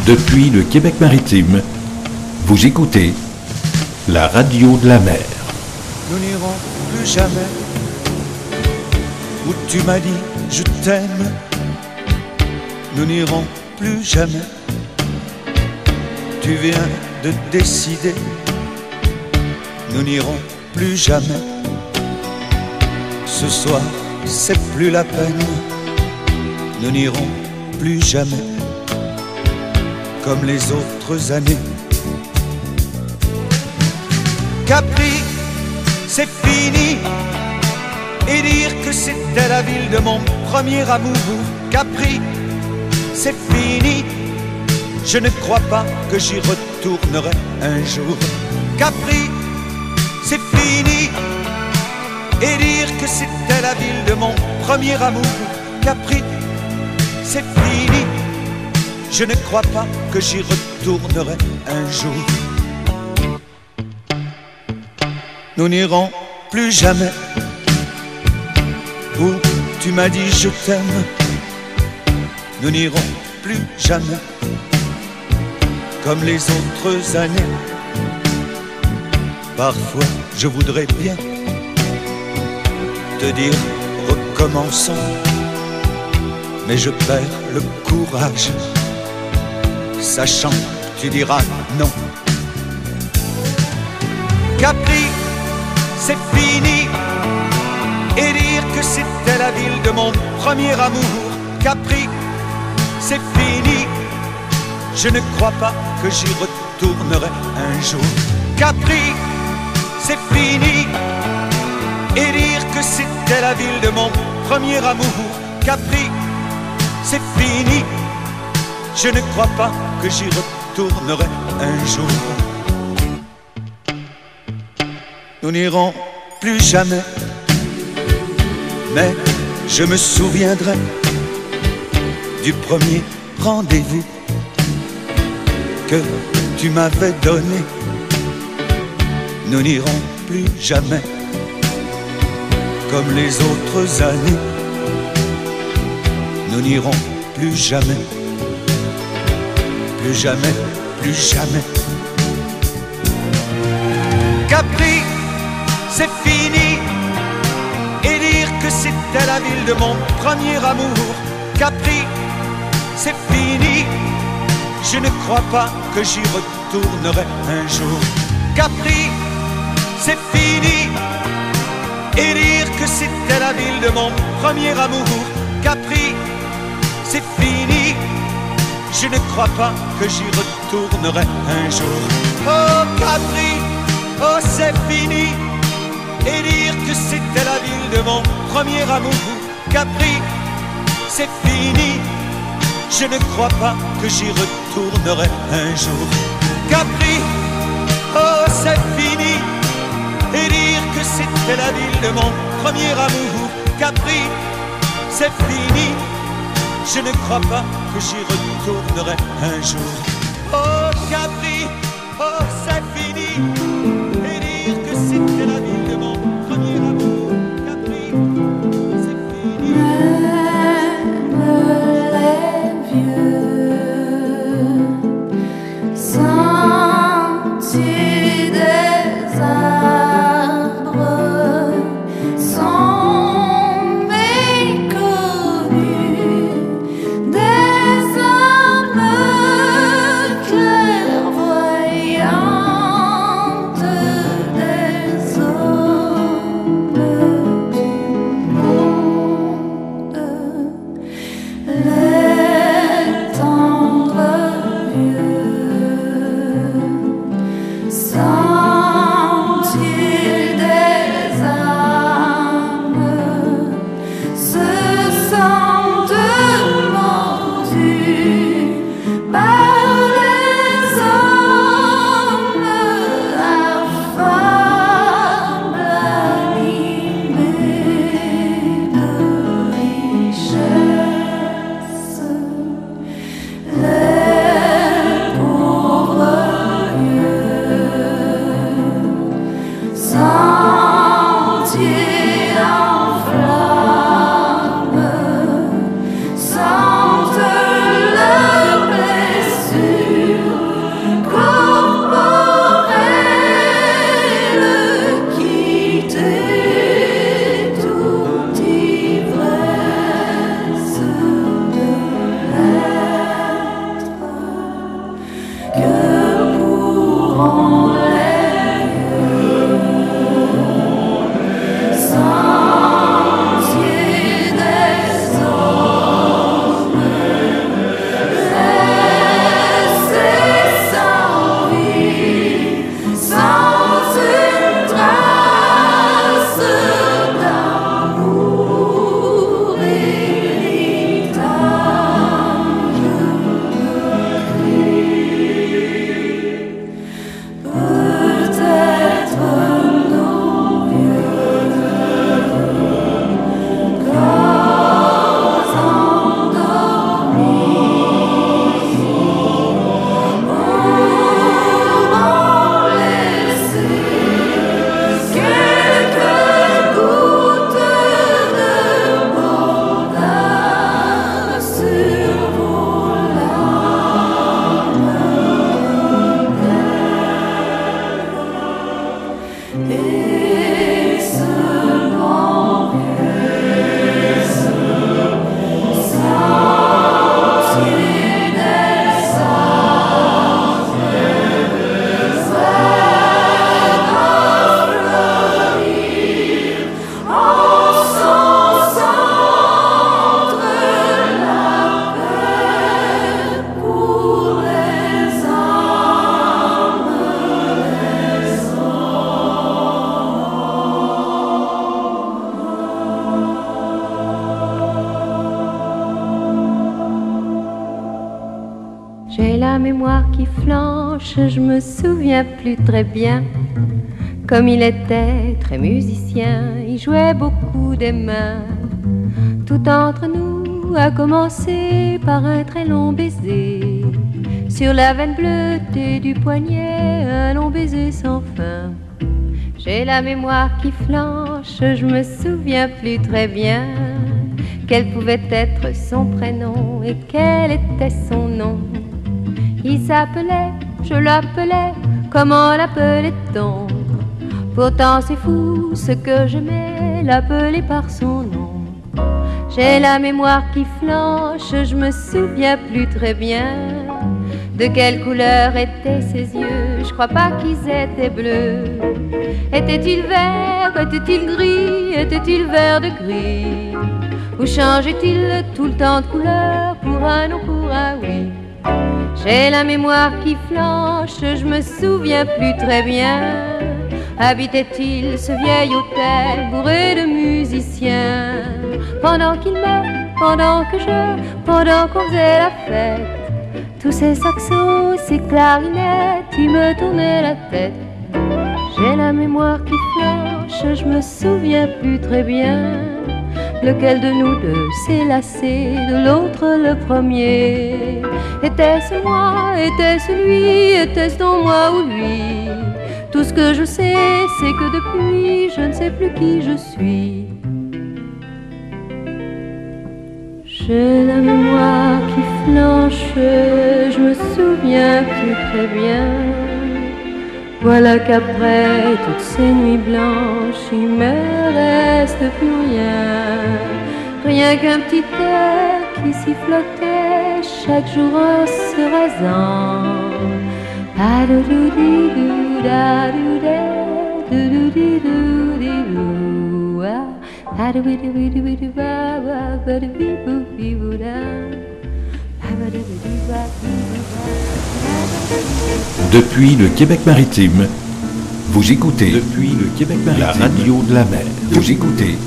Depuis le Québec maritime, vous écoutez la radio de la mer. Nous n'irons plus jamais où tu m'as dit je t'aime. Nous n'irons plus jamais. Tu viens de décider. Nous n'irons plus jamais. Ce soir, c'est plus la peine. Nous n'irons plus jamais comme les autres années. Capri, c'est fini. Et dire que c'était la ville de mon premier amour. Capri, c'est fini. Je ne crois pas que j'y retournerai un jour. Capri, c'est fini. Et dire que c'était la ville de mon premier amour. Capri, c'est fini. Je ne crois pas que j'y retournerai un jour. Nous n'irons plus jamais où tu m'as dit je t'aime. Nous n'irons plus jamais comme les autres années. Parfois je voudrais bien te dire recommençons, mais je perds le courage, sachant que tu diras non. Capri, c'est fini. Et dire que c'était la ville de mon premier amour. Capri, c'est fini. Je ne crois pas que j'y retournerai un jour. Capri, c'est fini. Et dire que c'était la ville de mon premier amour. Capri, c'est fini. Je ne crois pas que j'y retournerai un jour. Nous n'irons plus jamais, mais je me souviendrai du premier rendez-vous que tu m'avais donné. Nous n'irons plus jamais comme les autres années. Nous n'irons plus jamais, plus jamais, plus jamais. Capri, c'est fini. Et dire que c'était la ville de mon premier amour. Capri, c'est fini. Je ne crois pas que j'y retournerai un jour. Capri, c'est fini. Et dire que c'était la ville de mon premier amour. Capri, c'est fini. Je ne crois pas que j'y retournerai un jour. Oh Capri, oh c'est fini. Et dire que c'était la ville de mon premier amour. Capri, c'est fini. Je ne crois pas que j'y retournerai un jour. Capri, oh c'est fini. Et dire que c'était la ville de mon premier amour. Capri, c'est fini. Je ne crois pas que j'y retournerai un jour. Oh Capri, oh c'est fini. Et dire que c'était la ville de mon premier amour. Capri, c'est fini. Même les vieux sentiers des arbres sont méconnus des âmes clairvoyantes. J'ai la mémoire qui flanche, je me souviens plus très bien. Comme il était très musicien, il jouait beaucoup des mains. Tout entre nous a commencé par un très long baiser. Sur la veine bleutée du poignet, un long baiser sans fin. J'ai la mémoire qui flanche, je me souviens plus très bien. Quel pouvait être son prénom et quel était son nom. Il s'appelait, je l'appelais, comment l'appelait-on? Pourtant c'est fou ce que j'aimais, l'appeler par son nom. J'ai la mémoire qui flanche, je me souviens plus très bien. De quelle couleur étaient ses yeux? Je crois pas qu'ils étaient bleus. Était-il vert? Était-il gris? Était-il vert de gris? Ou changeait-il tout le temps de couleur pour un non, pour un oui? J'ai la mémoire qui flanche, je me souviens plus très bien. Habitait-il ce vieil hôtel bourré de musiciens? Pendant qu'il m'aimait, pendant qu'on faisait la fête, tous ces saxos, ces clarinettes, ils me tournaient la tête. J'ai la mémoire qui flanche, je me souviens plus très bien. Lequel de nous deux s'est lassé de l'autre le premier? Était-ce moi? Était-ce lui? Était-ce donc moi ou lui? Tout ce que je sais, c'est que depuis, je ne sais plus qui je suis. J'ai la mémoire qui flanche, je me souviens plus très bien. Voilà qu'après toutes ces nuits blanches, il me reste plus rien. Rien qu'un petit air qui sifflotait chaque jour en se rasant. Depuis le Québec maritime, vous écoutez la radio de la mer. Vous écoutez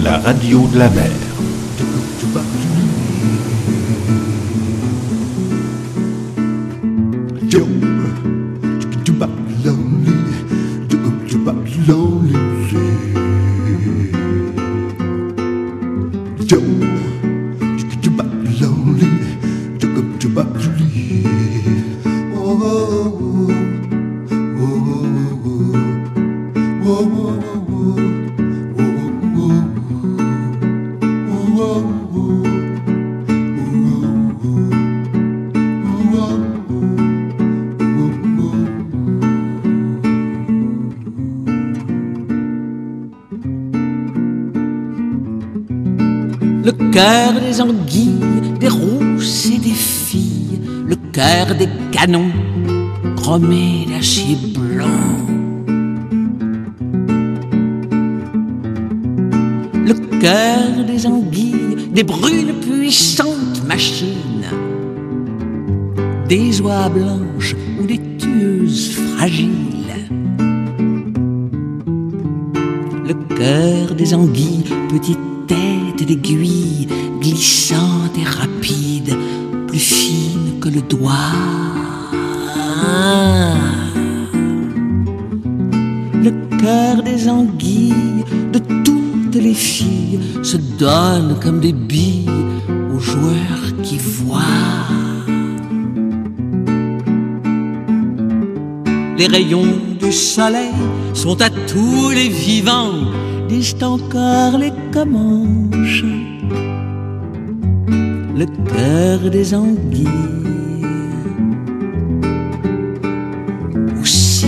la radio de la mer. Le cœur des anguilles, des rousses et des filles, le cœur des canons, chromé d'acier blanc. Le cœur des anguilles, des brunes puissantes machines, des oies blanches ou des tueuses fragiles. Le cœur des anguilles, petite tête d'aiguille, glissante et rapide, plus fine que le doigt. Le cœur des anguilles, de toutes les filles, se donne comme des billes aux joueurs qui voient. Les rayons du soleil sont à tous les vivants, disent encore les Comanches. Le cœur des anguilles aussi.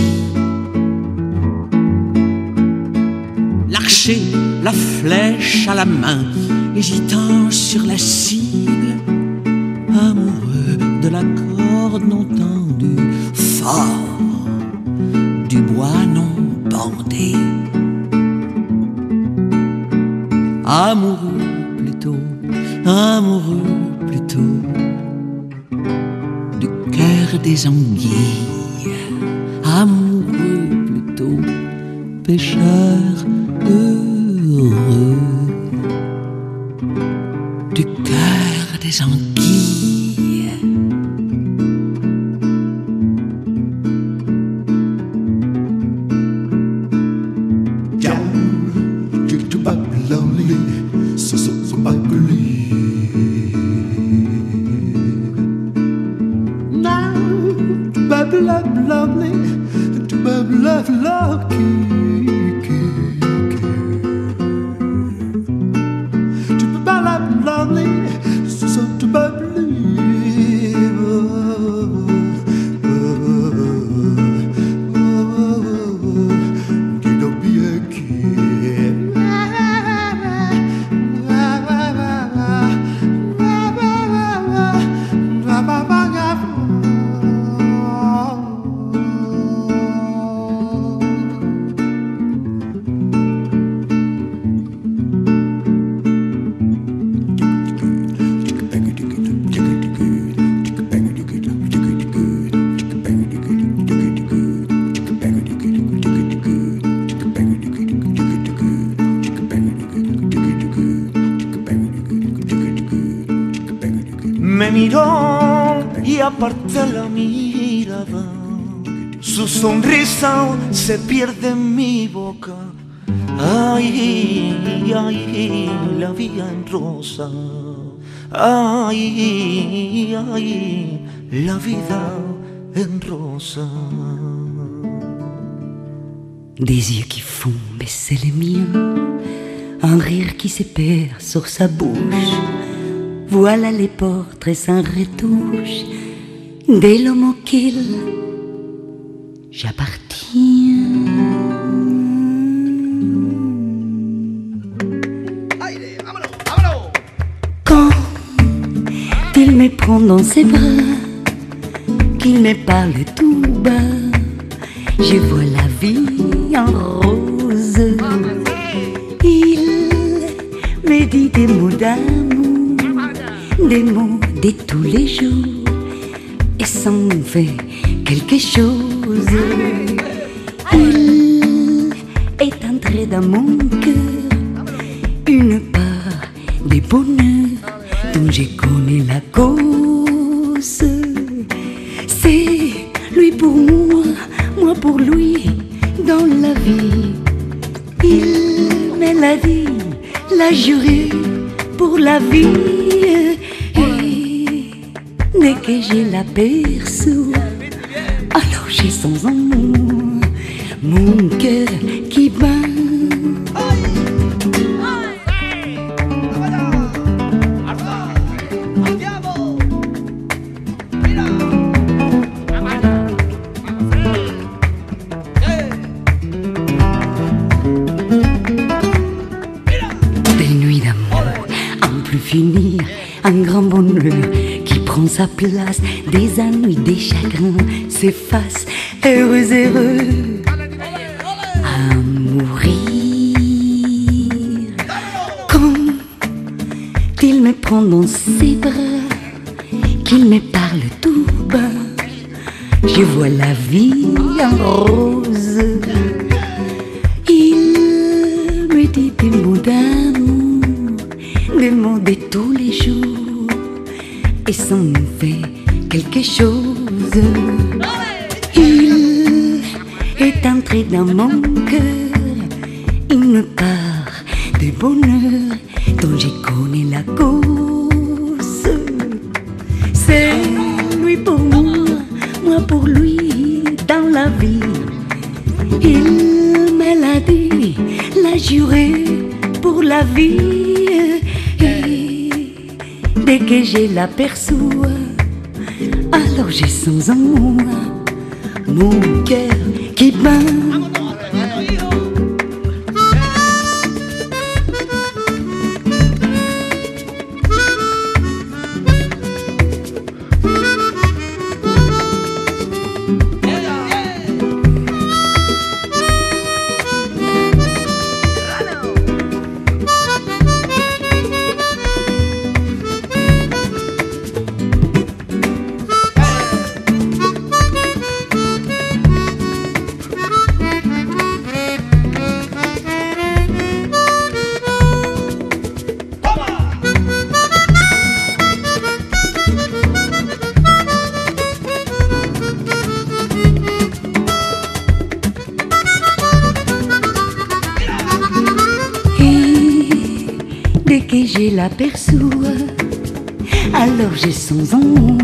L'archer, la flèche à la main, hésitant sur la cible, amoureux de la corde non tendue, fort du bois non bandé. Amoureux plutôt du cœur des anguilles, amoureux plutôt, pêcheur heureux du cœur des anguilles. Me miró y aparté la mirada. Su sonrisa se pierde en mi boca. Ay, ay, la vida en rosa. Ay, ay, la vida en rosa. Des yeux qui font baisser les miens, un rire qui se perd sur sa bouche. Voilà les portraits sans retouche de l'homme auquel j'appartiens. Quand il me prend dans ses bras, qu'il me parle tout bas, je vois la vie en rose. Il me dit des mots d'amour, des mots de tous les jours, et ça me fait quelque chose. Il est entré dans mon cœur une part de bonheur dont je connais la cause. C'est lui pour moi, moi pour lui dans la vie. Il me l'a dit, l'a juré pour la vie. Dès que je l'aperçois, alors j'ai son amour, mon cœur qui bat. Des nuits d'amour, en plus finir, un grand bonheur qui prend sa place, des ennuis, des chagrins s'effacent, heureux, heureux à mourir. Quand il me prend dans ses bras, qu'il me parle tout bas, je vois la vie en rose. Il me dit des mots d'amour, des mots de tous les jours, et ça me fait quelque chose. Il est entré dans mon cœur une part de bonheur dont je connais la cause. C'est lui pour moi, moi pour lui dans la vie. Il me l'a dit, l'a juré pour la vie. Dès que je l'aperçois, alors j'ai sans amour, mon cœur qui bat. Dès que je l'aperçois, alors j'ai son amour,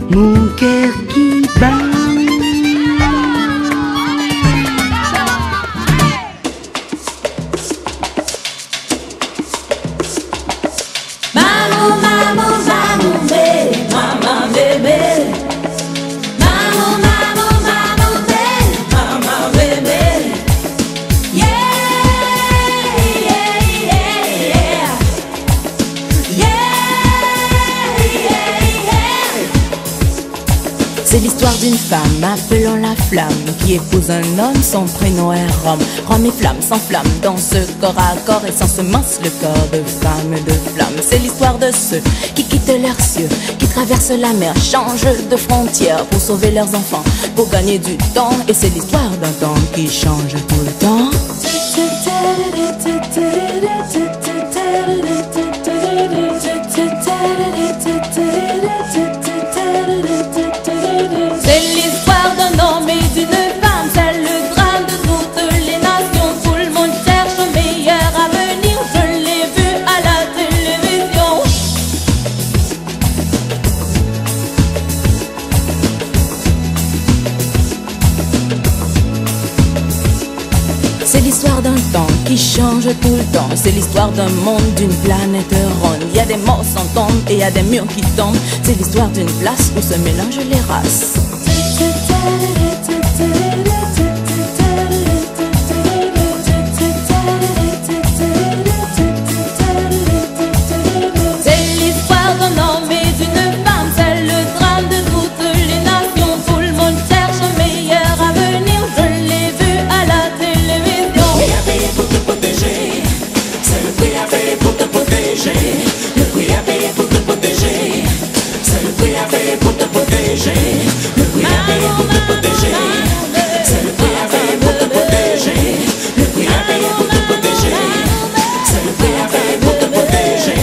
mon cœur qui bat. C'est l'histoire d'une femme appelant la flamme qui épouse un homme, son prénom est Rome. Rome et flamme s'enflamme dans ce corps à corps et s'ensemence le corps de femme et de flamme. C'est l'histoire de ceux qui quittent leurs cieux, qui traversent la mer, changent de frontières pour sauver leurs enfants, pour gagner du temps. Et c'est l'histoire d'un temps qui change tout le temps. C'est l'histoire d'un homme et d'une femme, c'est le drame de toutes les nations. Tout le monde cherche un meilleur avenir, je l'ai vu à la télévision. C'est l'histoire d'un temps qui change tout le temps. C'est l'histoire d'un monde, d'une planète ronde. Il y a des morts sans tombe et il y a des murs qui tombent. C'est l'histoire d'une place où se mélangent les races. C'est l'histoire d'un homme et d'une femme, c'est le drame de toutes les nations. Tout le monde cherche un meilleur avenir, je l'ai vu à la télévision. Le prix à payer pour te protéger, c'est le prix à payer pour te protéger. Le prix à payer pour te protéger, c'est le prix à payer pour te protéger. Le prix à payer pour te protéger, c'est le prix à payer pour te protéger. Le prix à payer pour te protéger, c'est le prix à payer pour te protéger.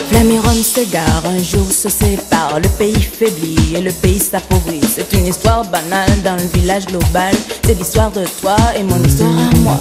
Flamme et Rome s'égare, un jour se séparent, le pays faiblit et le pays s'appauvrit. C'est une histoire banale dans le village global, c'est l'histoire de toi et mon histoire à moi.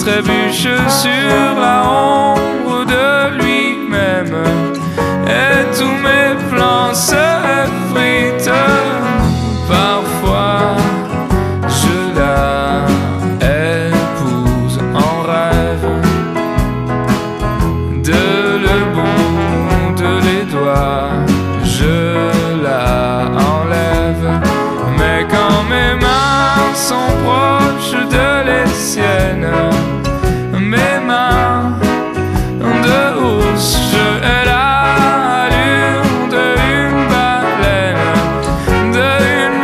Trébuche sur la ombre de lui-même et tous mes plans s'effritent. Parfois je la épouse en rêve, de le bout de les doigts je la enlève. Mais quand mes mains sont proches de les siennes, mes mains de housse, je ai l'allure d'une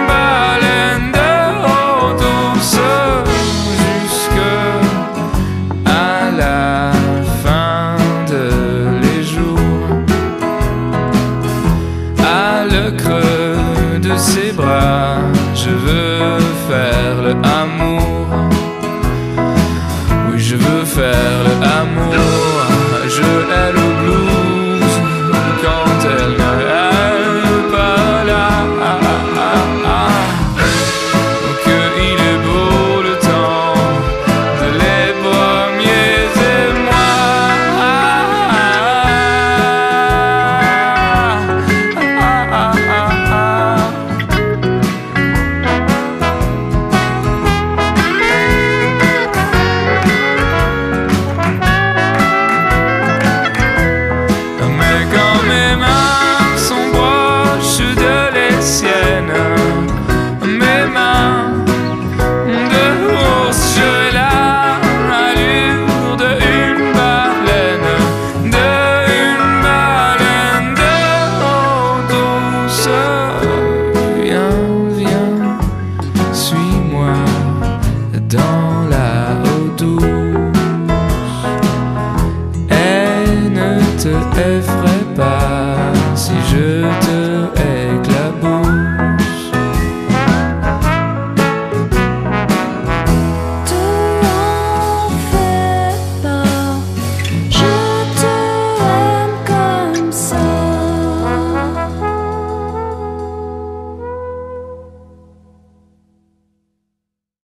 baleine de haute ours, jusque à la fin de les jours, à le creux de ses bras. je veux faire le amour.